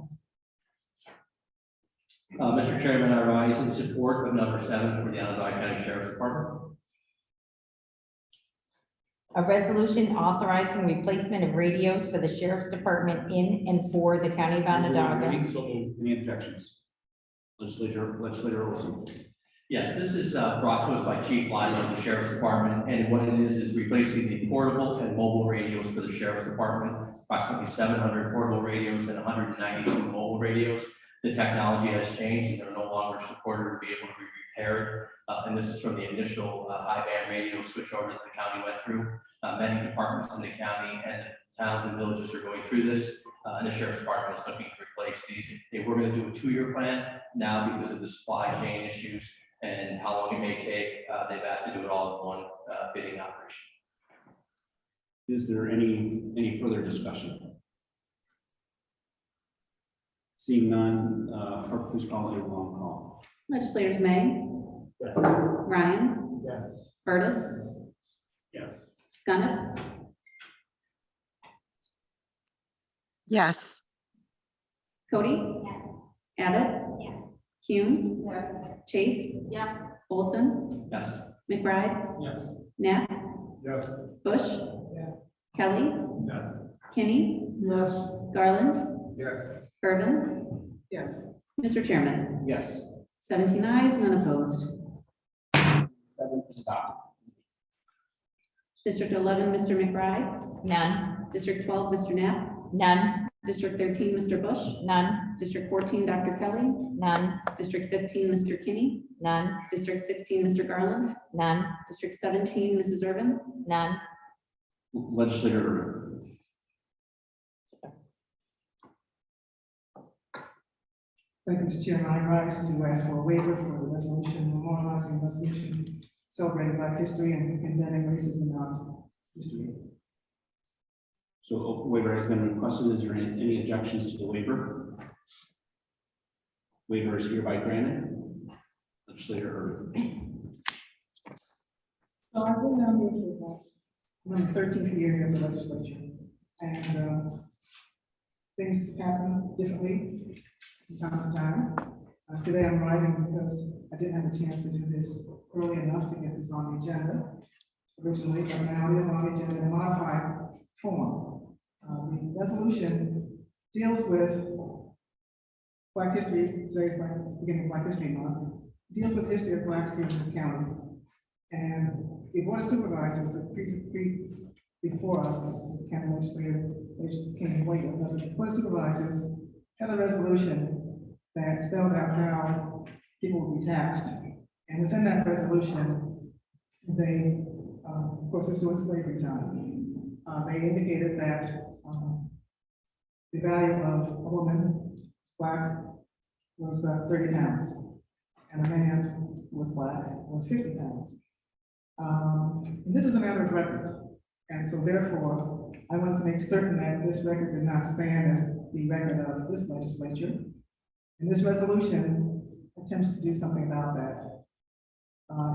Mr. Chairman, I rise in support of number 7 for the Onondaga County Sheriff's Department. a resolution authorizing replacement of radios for the Sheriff's Department in and for the County of Onondaga. Any objections? Legislator Olson. Yes, this is brought to us by Chief Lyle of the Sheriff's Department, and what it is replacing the portable and mobile radios for the Sheriff's Department, approximately 700 portable radios and 192 mobile radios. The technology has changed, and they're no longer supported to be able to be repaired. And this is from the initial high band radio switchover that the county went through. Many departments in the county and the towns and villages are going through this. And the Sheriff's Department is looking to replace these. They were going to do a 2-year plan. Now, because of the supply chain issues and how long it may take, they've asked to do it all in one bidding operation. Is there any further discussion? Seeing none, clerk please call a long call. Legislators May, Yes. Ryan, Yes. Curtis, Yes. Gunnett, yes, Cody, Yes. Abbott, Yes. Kuhn, Yes. Chase, Yes. Olson, Yes. McBride, Yes. Knapp, Yes. Bush, Yeah. Kelly, Yes. Kinney, Yes. Garland, Yes. Irvin, Yes. Mr. Chairman. Yes. 17 ayes, none opposed. 7 is adopted. District 11, Mr. McBride. None, District 12, Mr. Knapp. none, District 13, Mr. Bush. none, District 14, Dr. Kelly. none, District 15, Mr. Kinney. none, District 16, Mr. Garland. none, District 17, Mrs. Irvin. none, Legislator Irvin. Thank you, Mr. Chairman. I rise to ask for a waiver for the resolution memorializing resolution celebrating Black history and condemning racism in our history. So a waiver has been requested. Is there any objections to the waiver? Waiver is hereby granted. Legislator Irvin. So I've been down here for about, I'm in the 13th year here in the legislature, and things happen differently from time to time. Today I'm rising because I didn't have a chance to do this early enough to get this on the agenda originally, but now it is on the agenda to modify form. The resolution deals with Black History, today's beginning of Black History Month, deals with history of Blacks here in this county. And the Board of Supervisors, before us, the county legislature, which came later, but the Board of Supervisors had a resolution that spelled out how people would be taxed. And within that resolution, they, of course, it's during slavery time. They indicated that the value of a woman, Black, was 30 pounds, and a man who was Black was 50 pounds. And this is a matter of record, and so therefore, I wanted to make certain that this record did not stand as the record of this legislature. And this resolution attempts to do something about that.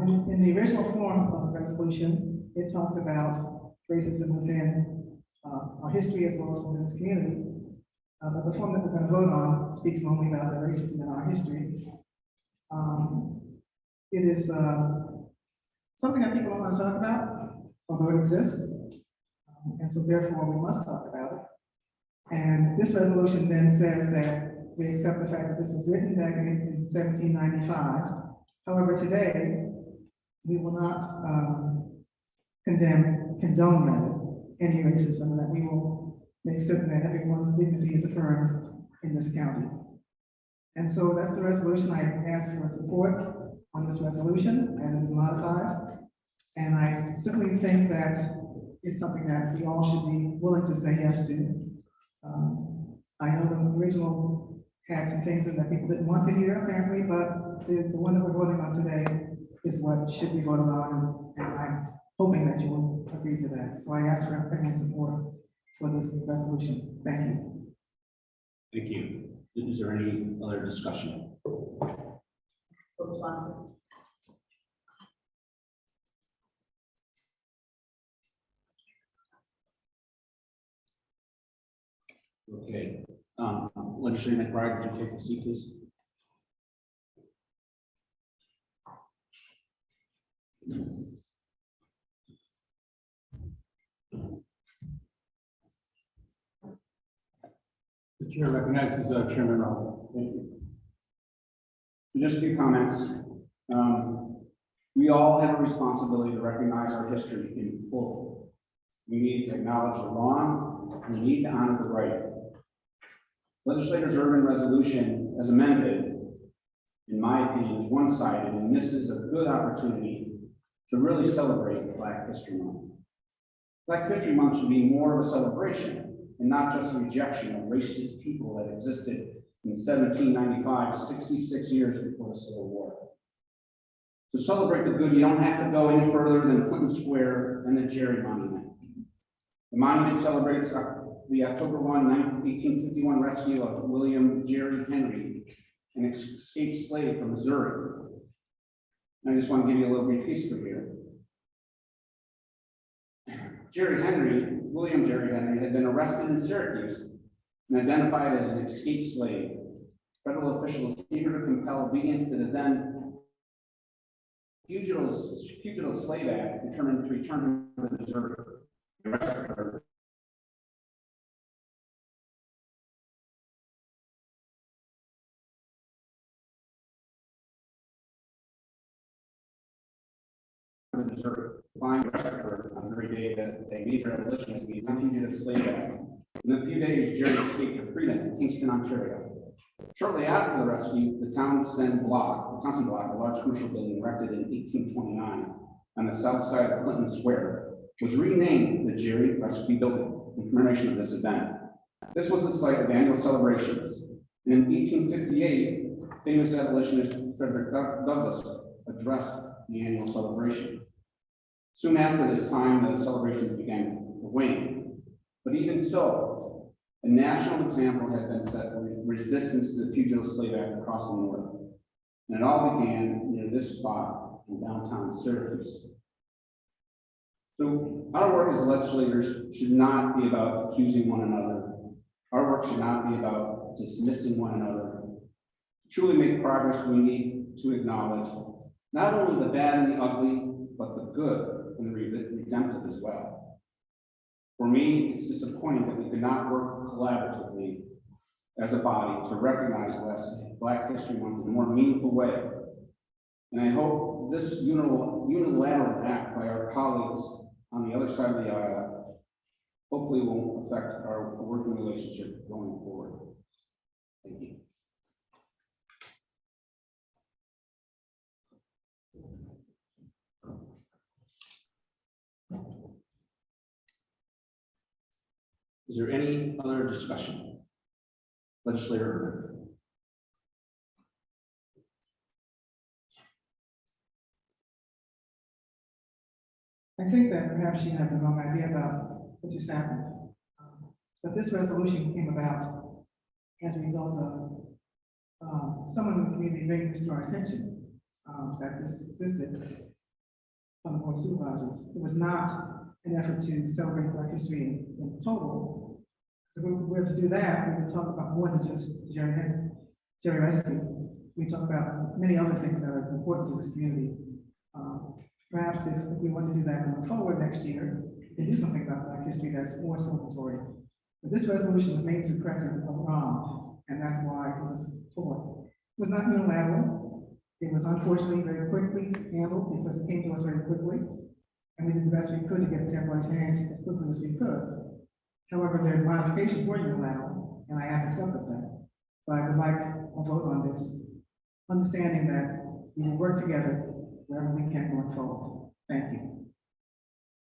In the original form of the resolution, it talked about racism within our history as well as within this community. But the form that we're going to vote on speaks only about the racism in our history. It is something that people don't want to talk about, although it exists. And so therefore we must talk about it. And this resolution then says that we accept the fact that this was written back in 1795. However, today, we will not condone rather, any racism, and that we will make certain that everyone's dignity is affirmed in this county. And so that's the resolution. I ask for support on this resolution as it is modified. And I certainly think that it's something that we all should be willing to say yes to. I know the original had some things in that people didn't want to hear apparently, but the one that we're voting on today is what should be voted on, and I'm hoping that you will agree to that. So I ask for everyone's support for this resolution. Thank you. Thank you. Is there any other discussion? Okay. Legislator McBride, would you take the seat, please? The chair recognizes Chairman Rowell. Thank you. Just a few comments. We all have a responsibility to recognize our history in full. We need to acknowledge the wrong, and we need to honor the right. Legislator's urban resolution, as amended, in my opinion, is one-sided and misses a good opportunity to really celebrate Black History Month. Black History Month should be more of a celebration and not just a rejection of racist people that existed in 1795, 66 years before the Civil War. To celebrate the good, you don't have to go any further than Clinton Square and the Jerry Monument. The monument celebrates the October 1, 1851 rescue of William Jerry Henry, an escaped slave from Missouri. And I just want to give you a little brief history here. William Jerry Henry had been arrested in Syracuse and identified as an escaped slave. Federal officials eager to compel obedience to the then Fugitive Slave Act determined to return him to Missouri. The arrest occurred. Missouri, flying occurred on the very day that a major abolitionist meeting on Fugitive Slave Act. In a few days, Jerry escaped to freedom in Kingston, Ontario. Shortly after the rescue, the Townsend Block, a large commercial building erected in 1829 on the south side of Clinton Square, was renamed the Jerry Rescue Building in commemoration of this event. This was the site of annual celebrations. And in 1858, famous abolitionist Frederick Douglass addressed the annual celebration. Soon after this time, the celebrations began to wane. But even so, a national example had been set for resistance to the Fugitive Slave Act across the North. And it all began near this spot in downtown Syracuse. So our work as legislators should not be about accusing one another. Our work should not be about dismissing one another. To truly make progress, we need to acknowledge not only the bad and the ugly, but the good and the redemptive as well. For me, it's disappointing that we could not work collaboratively as a body to recognize Black History Month in a more meaningful way. And I hope this unilateral act by our colleagues on the other side of the aisle hopefully won't affect our working relationship going forward. Thank you. Is there any other discussion? Legislator. I think that perhaps you have the wrong idea about what just happened. But this resolution came about as a result of someone in the community bringing this to our attention, that this existed from the board of supervisors. It was not an effort to celebrate Black history in total. So if we were to do that, we would talk about more than just Jerry Recipe. We talk about many other things that are important to this community. Perhaps if we want to do that going forward next year, we can do something about Black history that's more celebratory. But this resolution was made to correct a wrong, and that's why it was forward. It was not unilateral. It was unfortunately very quickly handled because it came to us very quickly. And we did the best we could to get it to everybody's hands as quickly as we could. However, their modifications were unilateral, and I have accepted that. But I would like a vote on this, understanding that we will work together wherever we can going forward. Thank you.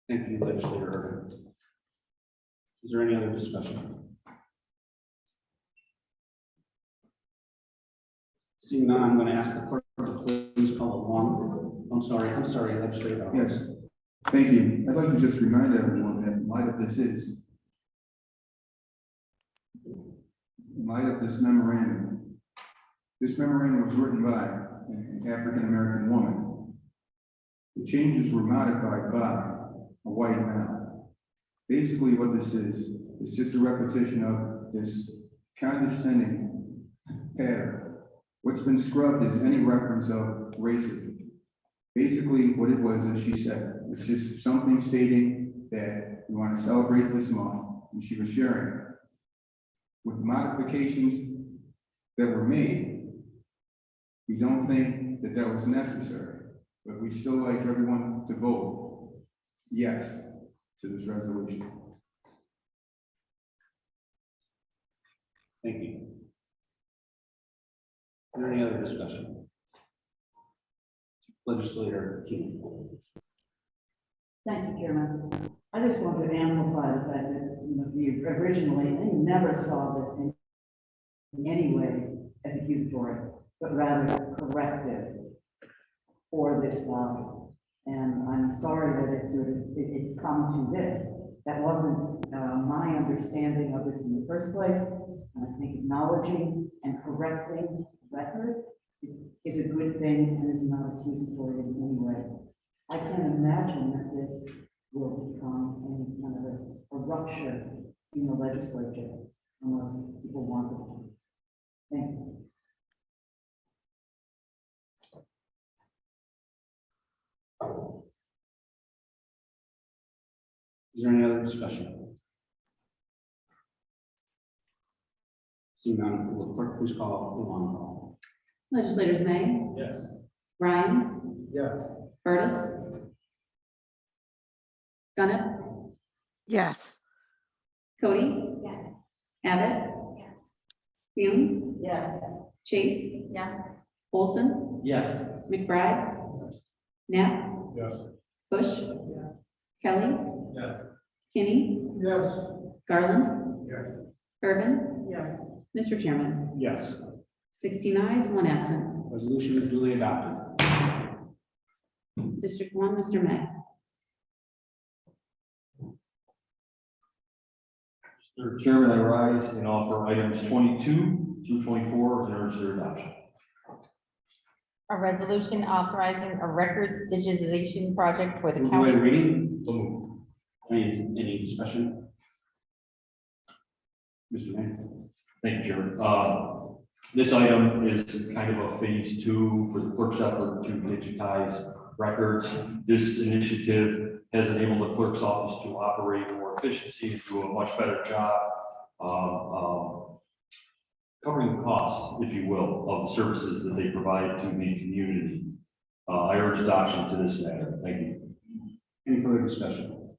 Thank you, Legislator. Is there any other discussion? Seeing none, I'm going to ask the clerk to please call it long. I'm sorry, Legislator. Yes, thank you. I'd like to just remind everyone that in light of this memorandum was written by an African-American woman. The changes were modified by a white male. Basically what this is, it's just a repetition of this condescending pattern. What's been scrubbed is any reference of racism. Basically what it was, as she said, it's just something stating that we want to celebrate this month, and she was sharing it. With modifications that were made, we don't think that that was necessary, but we still like everyone to vote yes to this resolution. Thank you. Is there any other discussion? Legislator King. Thank you, Chairman. I just want to amplify the fact that we originally never saw this in any way as accusatory, but rather corrective for this body. And I'm sorry that it's come to this. That wasn't my understanding of this in the first place. And I think acknowledging and correcting record is a good thing and is not accusatory in any way. I can't imagine that this will become any kind of a rupture in the legislature unless people want it to. Thank you. Is there any other discussion? Seeing none, will the clerk please call the long call? Legislators May. Yes. Ryan. Yeah. Curtis. Gunnett. yes, Cody. Yes. Abbott. Yes. Hume. Yes. Chase. Yes. Olson. Yes. McBride. Knapp. Yes. Bush. Kelly. Yes. Kinney. Yes. Garland. Yes. Irvin. Yes. Mr. Chairman. Yes. 16 ayes, 1 absent. Resolution is duly adopted. District 1, Mr. May. Mr. Chairman, I rise and offer items 22 through 24 and urge their adoption. A resolution authorizing a records digitization project for the Move county. away reading. So moved. Any discussion? Mr. Mayor. Thank you, Chairman. This item is kind of a phase 2 for the clerk's effort to digitize records. This initiative has enabled the clerk's office to operate more efficiency and do a much better job covering the costs, if you will, of the services that they provide to the community. I urge adoption to this matter. Thank you. Any further discussion?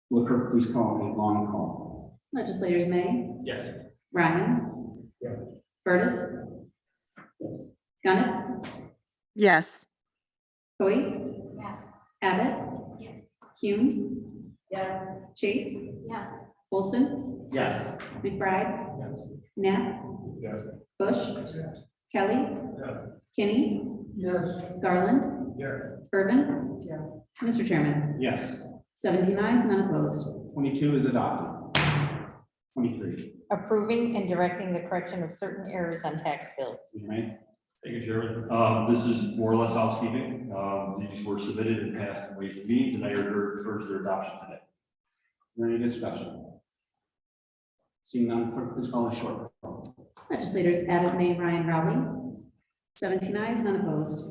Will the clerk please call a long call? Legislators May, Yes. Ryan. Yes. Curtis. Gunnett, yes, Cody, Yes. Abbott, Yes. Hume, Yes. Chase, Yes. Olson, Yes. McBride, Yes. Knapp, Yes. Bush, Kelly, Yes. Kinney, Yes. Garland, Yes. Urban. Yes. Mr. Chairman, Yes. 17 ayes, none opposed. 22 is adopted. 23. Approving and directing the correction of certain errors on tax bills. Leader May. Thank you, Chairman. This is more or less housekeeping. These were submitted and passed in Ways and Means, and I urge their adoption today. Is there any discussion? Seeing none, clerk, please call a short roll. Legislators Abbott, May, Ryan, Rowley. 17 ayes, none opposed.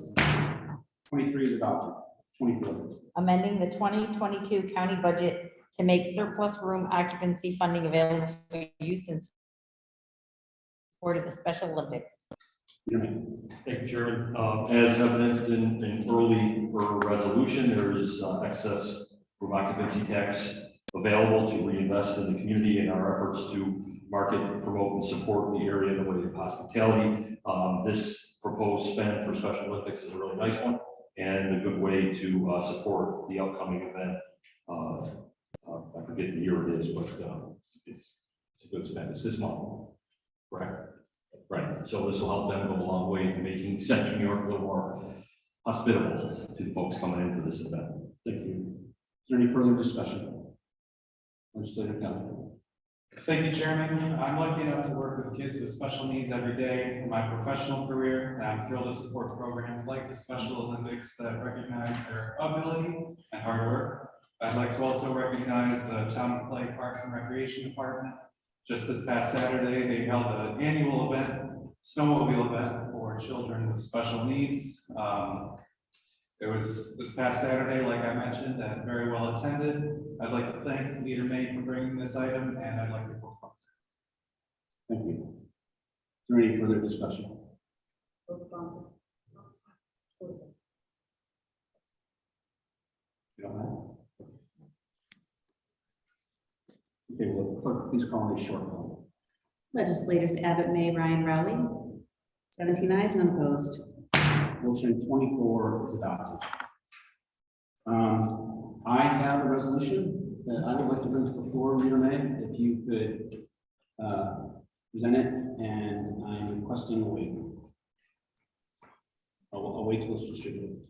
23 is adopted. 24. Amending the 2022 county budget to make surplus room occupancy funding available for use in support of the Special Olympics. Leader May. Thank you, Chairman. As evidenced in early resolution, there is excess room occupancy tax available to reinvest in the community in our efforts to market, promote, and support the area in the way of hospitality. This proposed spend for Special Olympics is a really nice one and a good way to support the upcoming event. I forget the year it is, but it's a good spend. It's this month, correct? Right. So this will help them go a long way to making Central New York a little more hospitable to the folks coming in for this event. Thank you. Is there any further discussion? Legislator Kelly. Thank you, Chairman. I'm lucky enough to work with kids with special needs every day in my professional career. And I'm thrilled to support programs like the Special Olympics that recognize their ability and hard work. I'd like to also recognize the Town of Clay Parks and Recreation Department. Just this past Saturday, they held an annual event, snowmobile event for children with special needs. It was this past Saturday, like I mentioned, and very well attended. I'd like to thank Leader May for bringing this item, and I'd like to co-sponsor. Thank you. Is there any further discussion? You don't know? Okay, will the clerk please call a short roll? Legislators Abbott, May, Ryan, Rowley. 17 ayes, none opposed. Motion 24 is adopted. I have a resolution that I would like to bring to the floor, Leader May, if you could present it, and I'm requesting a waiver. I'll wait till it's distributed.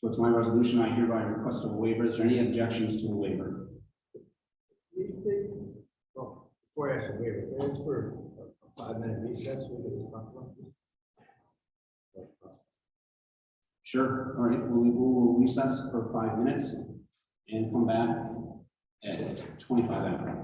So it's my resolution. I hereby request a waiver. Is there any objections to the waiver? Well, before I ask a waiver, can I ask for a 5-minute recess? We can just talk about this. Sure. All right. We will recess for 5 minutes and come back at 25 after.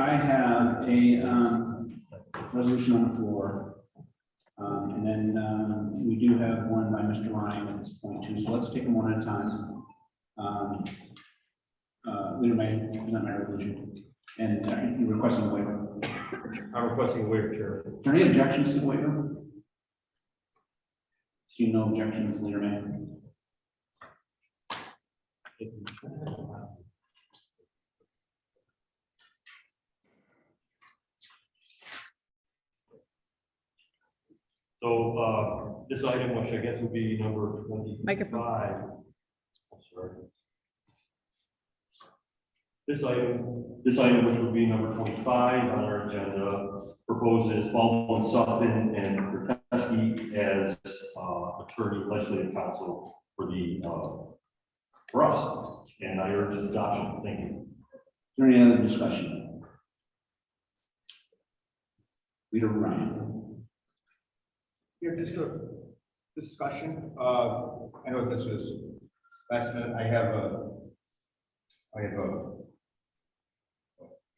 I have a resolution on the floor. And then we do have one by Mr. Ryan at this point too, so let's take them one at a time. Leader May, is that my resolution? And you're requesting a waiver. I'm requesting a waiver, Chair. Are there any objections to the waiver? See no objections, Leader May. So this item, which I guess would be number 25. Sorry. This item, which would be number 25 on our agenda, proposes Baldwin Sutton and Kurteski as attorney legislative counsel for the for us, and I urge its adoption. Thank you. Is there any other discussion? Leader Ryan. Yeah, just a discussion. I know this was last minute. I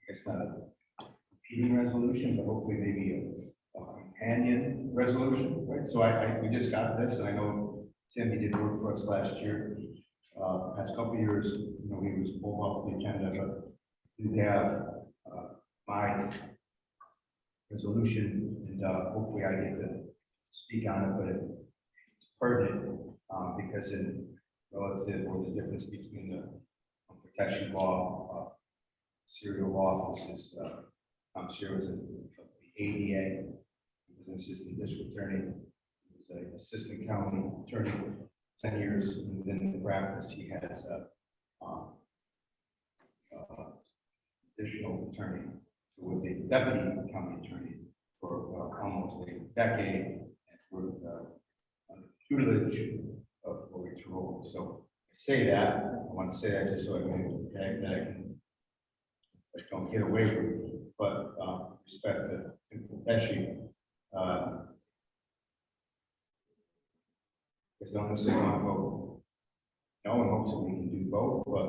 guess not a competing resolution, but hopefully maybe a companion resolution, right? So we just got this, and I know Tim, he did work for us last year. Past couple of years, you know, he was pulled off the agenda, but we have my resolution, and hopefully I get to speak on it, but it's pertinent because in relative or the difference between the protection law, serial loss. This is Tom Sear was the ADA. He was an assistant district attorney. He was an assistant county attorney. 10 years within the practice. He has additional attorney who was a deputy county attorney for almost a decade and worked under the tutelage of Lori Terrell. So I say that, I want to say that just so I can tag that I don't get away with it, but respect to Tim Pesci. Because I don't necessarily want to vote no in hopes that we can do both, but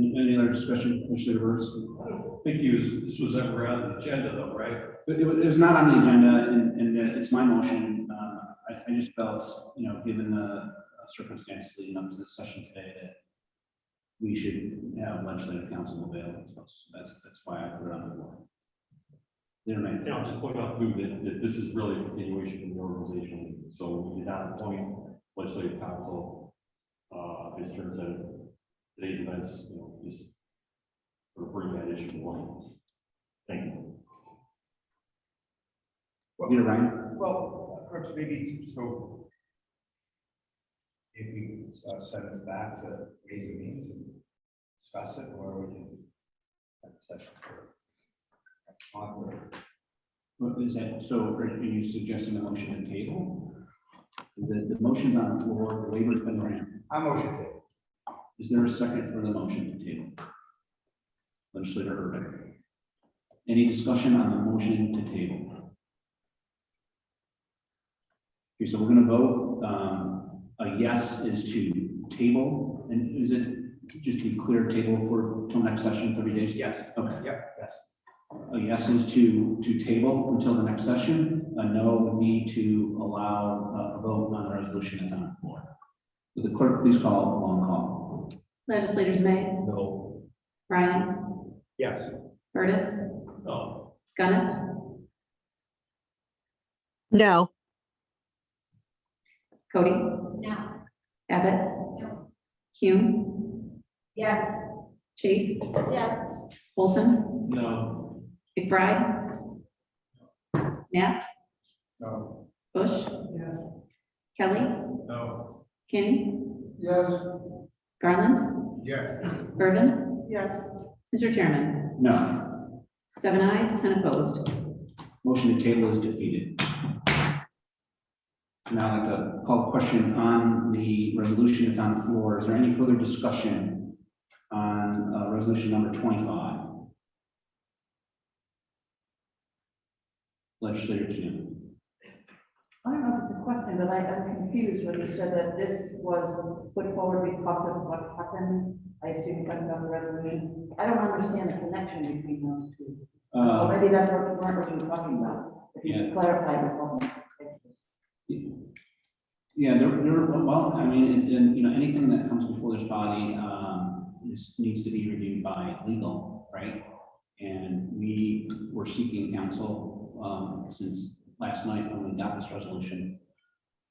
any other discussion, Commissioner Burns? I don't think this was ever on the agenda though, right? It was not on the agenda, and it's my motion. I just felt, you know, given the circumstances leading up to this session today, that we should have legislative counsel available to us. That's why I put it on the board. Yeah, I'll just point out too that this is really a continuation of the organization. So we did not appoint legislative counsel. As turns out, today's events, you know, just sort of bring that issue to light. Thank you. Leader Ryan. well, perhaps maybe so. If we send this back to Ways and Means and discuss it, or we can have a session for next month. What is that? So are you suggesting a motion to table? The motion's on the floor, the waiver's been granted. I motion table. Is there a second for the motion to table? Legislator Urban. Any discussion on the motion to table? Okay, so we're going to vote. A yes is to table, and is it, just to be clear, table for till next session, 30 days? Yes. Okay. Yep. Yes. A yes is to table until the next session. A no would be to allow a vote on the resolution that's on the floor. Will the clerk please call a long call? Legislators May, No. Ryan, Yes. Curtis, No. Gunnett, no, Cody, No. Abbott, Hume, Yes. Chase, Yes. Olson, No. McBride, Knapp, No. Bush, Kelly, No. Kinney, Yes. Garland, Yes. Irvin, Yes. Mr. Chairman, No. 7 ayes, 10 opposed. Motion to table is defeated. So now I'd like to call a question on the resolution that's on the floor. Is there any further discussion on resolution number 25? Legislator Keenan. I don't know if it's a question, but I'm confused when you said that this was put forward because of what happened. I assume you're talking about the resolution. I don't understand the connection between those two. Or maybe that's what you were talking about. If you could clarify your point. Yeah, well, I mean, and, you know, anything that comes before this body, needs to be reviewed by legal, right? And we were seeking counsel, since last night when we got this resolution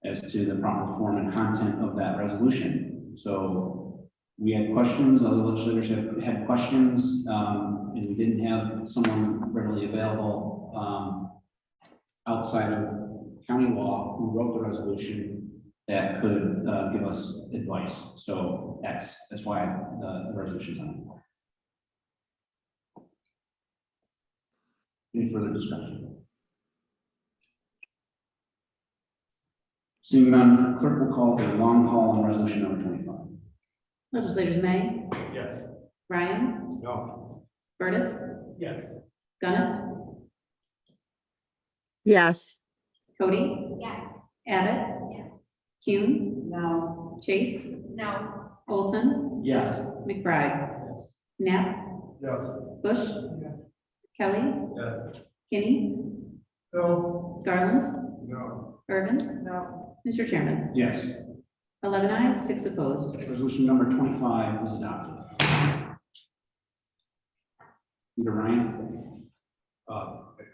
as to the proper form and content of that resolution. So we had questions, other legislators had questions, and we didn't have someone readily available, outside of county law who wrote the resolution that could give us advice. So that's why the resolution's on. Any further discussion? Seeing none, clerk will call a long call on resolution number 25. Legislators May, Yes. Ryan, No. Burtis, Yes. Goodenough, yes, Yes. Abbott, Yes. Kuhn, No. Chase, No. Olson, Yes. McBride, Knapp, Yes. Bush, Kelly, Yes. Kinney, No. Garland, No. Irvin, No. Mr. Chairman. Yes, 11 ayes, 6 opposed. resolution number 25 is adopted. Leader Ryan?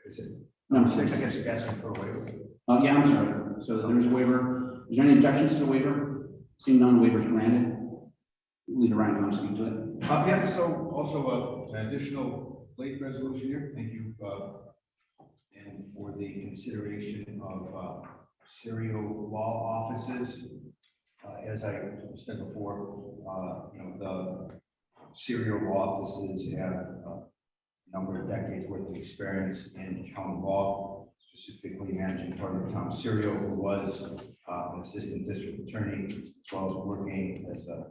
Is it? No, I guess you're asking for a waiver. Oh, yeah, I'm sorry. So there's a waiver. Is there any objections to the waiver? Seeing none, waivers granted. Leader Ryan, you want to speak to it? Yeah, so also an additional late resolution here. Thank you. And for the consideration of serial law offices. As I said before, you know, the serial law offices have a number of decades worth of experience in county law, specifically managing part of Tom Serial, who was an assistant district attorney, as well as working as an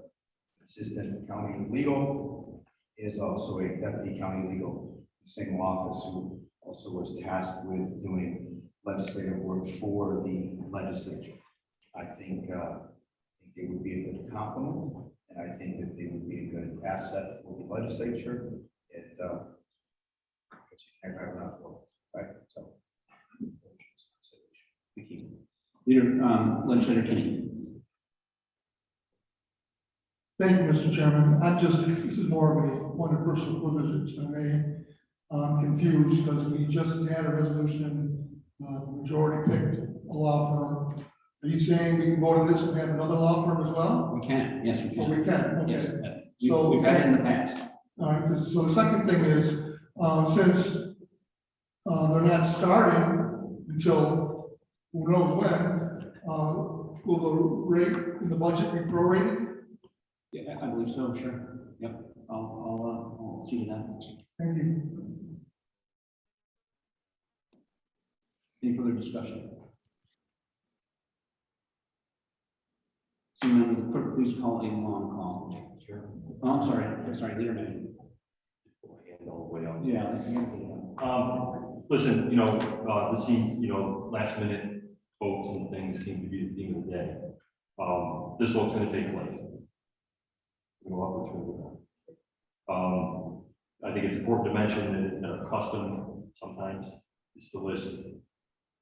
assistant county legal, is also a deputy county legal, the same office, who also was tasked with doing legislative work for the legislature. I think they would be a good complement, and I think that they would be a good asset for the legislature. It I have enough for it, right? So, Thank you. Leader, Legislator Kinney. Thank you, Mr. Chairman. This is more of one of personal privilege, if I may. I'm confused because we just had a resolution, majority picked a law firm. Are you saying we can vote on this and have another law firm as well? We can, yes, we Oh, can. we can, okay. Yes, So- we've had it in the past. All right, so the second thing is, since they're not starting until who knows when, will the rate in the budget be prorated? Yeah, I believe so, sure. Yep, I'll see to that. Thank you. Any further discussion? Seeing none, will the clerk please call a long call? Sure. Oh, I'm sorry, Leader May. Yeah. Listen, you know, this seems, you know, last minute votes and things seem to be the theme of the day. This vote's going to take place. I think it's important to mention that our custom sometimes is to list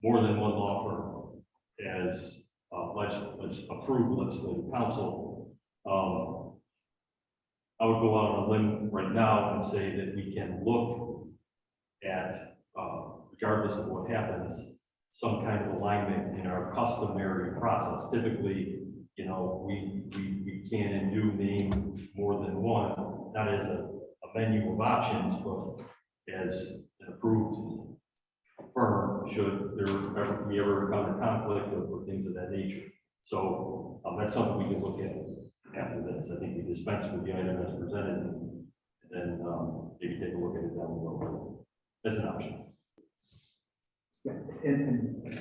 more than one law firm as approved legislative counsel. I would go out on a limb right now and say that we can look at, regardless of what happens, some kind of alignment in our customary process. Typically, you know, we can and do name more than one, not as a menu of options, but as an approved firm should there ever be encounter conflict or things of that nature. So that's something we can look at after this. I think we dispense with the item as presented and then maybe take a look at it down the road. That's an option. yeah, and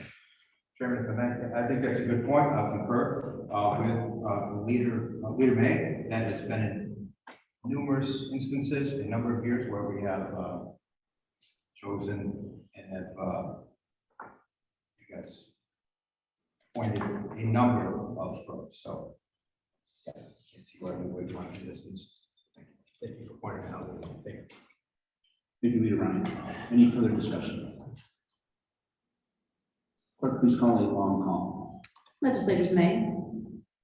Chairman, if I may, I think that's a good point. I'll concur with Leader May, that it's been in numerous instances, a number of years where we have chosen and have has pointed a number of firms, so. Yeah, I can't see why we would want to do this. Thank you for pointing it out. Thank you. Thank you, Leader Ryan. Any further discussion? Clerk, please call a long call. Legislators May,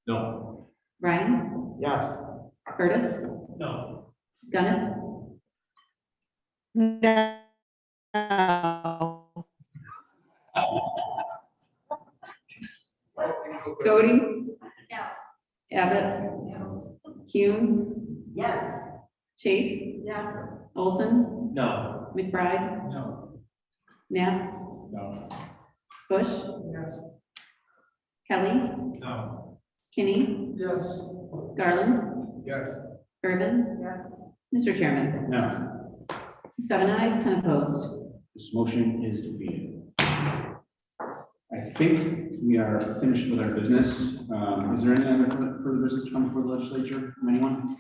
No. Ryan, Yes. Curtis, No. Gunnett, No. Cody, No. Abbott, Hume, Yes. Chase, Yes. Olson, No. McBride, No. Knapp, No. Bush, Kelly, No. Kinney, Yes. Garland, Yes. Urban, Yes. Mr. Chairman. No, 7 ayes, 10 opposed. this motion is defeated. I think we are finished with our business. Is there any other further business to come before the legislature from anyone?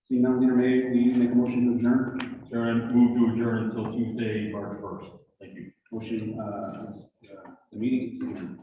Seeing none, Leader May, will you make a motion to adjourn? Adjourn, move to adjourn until Tuesday, March 1st. Thank you. Motion, the meeting is adjourned.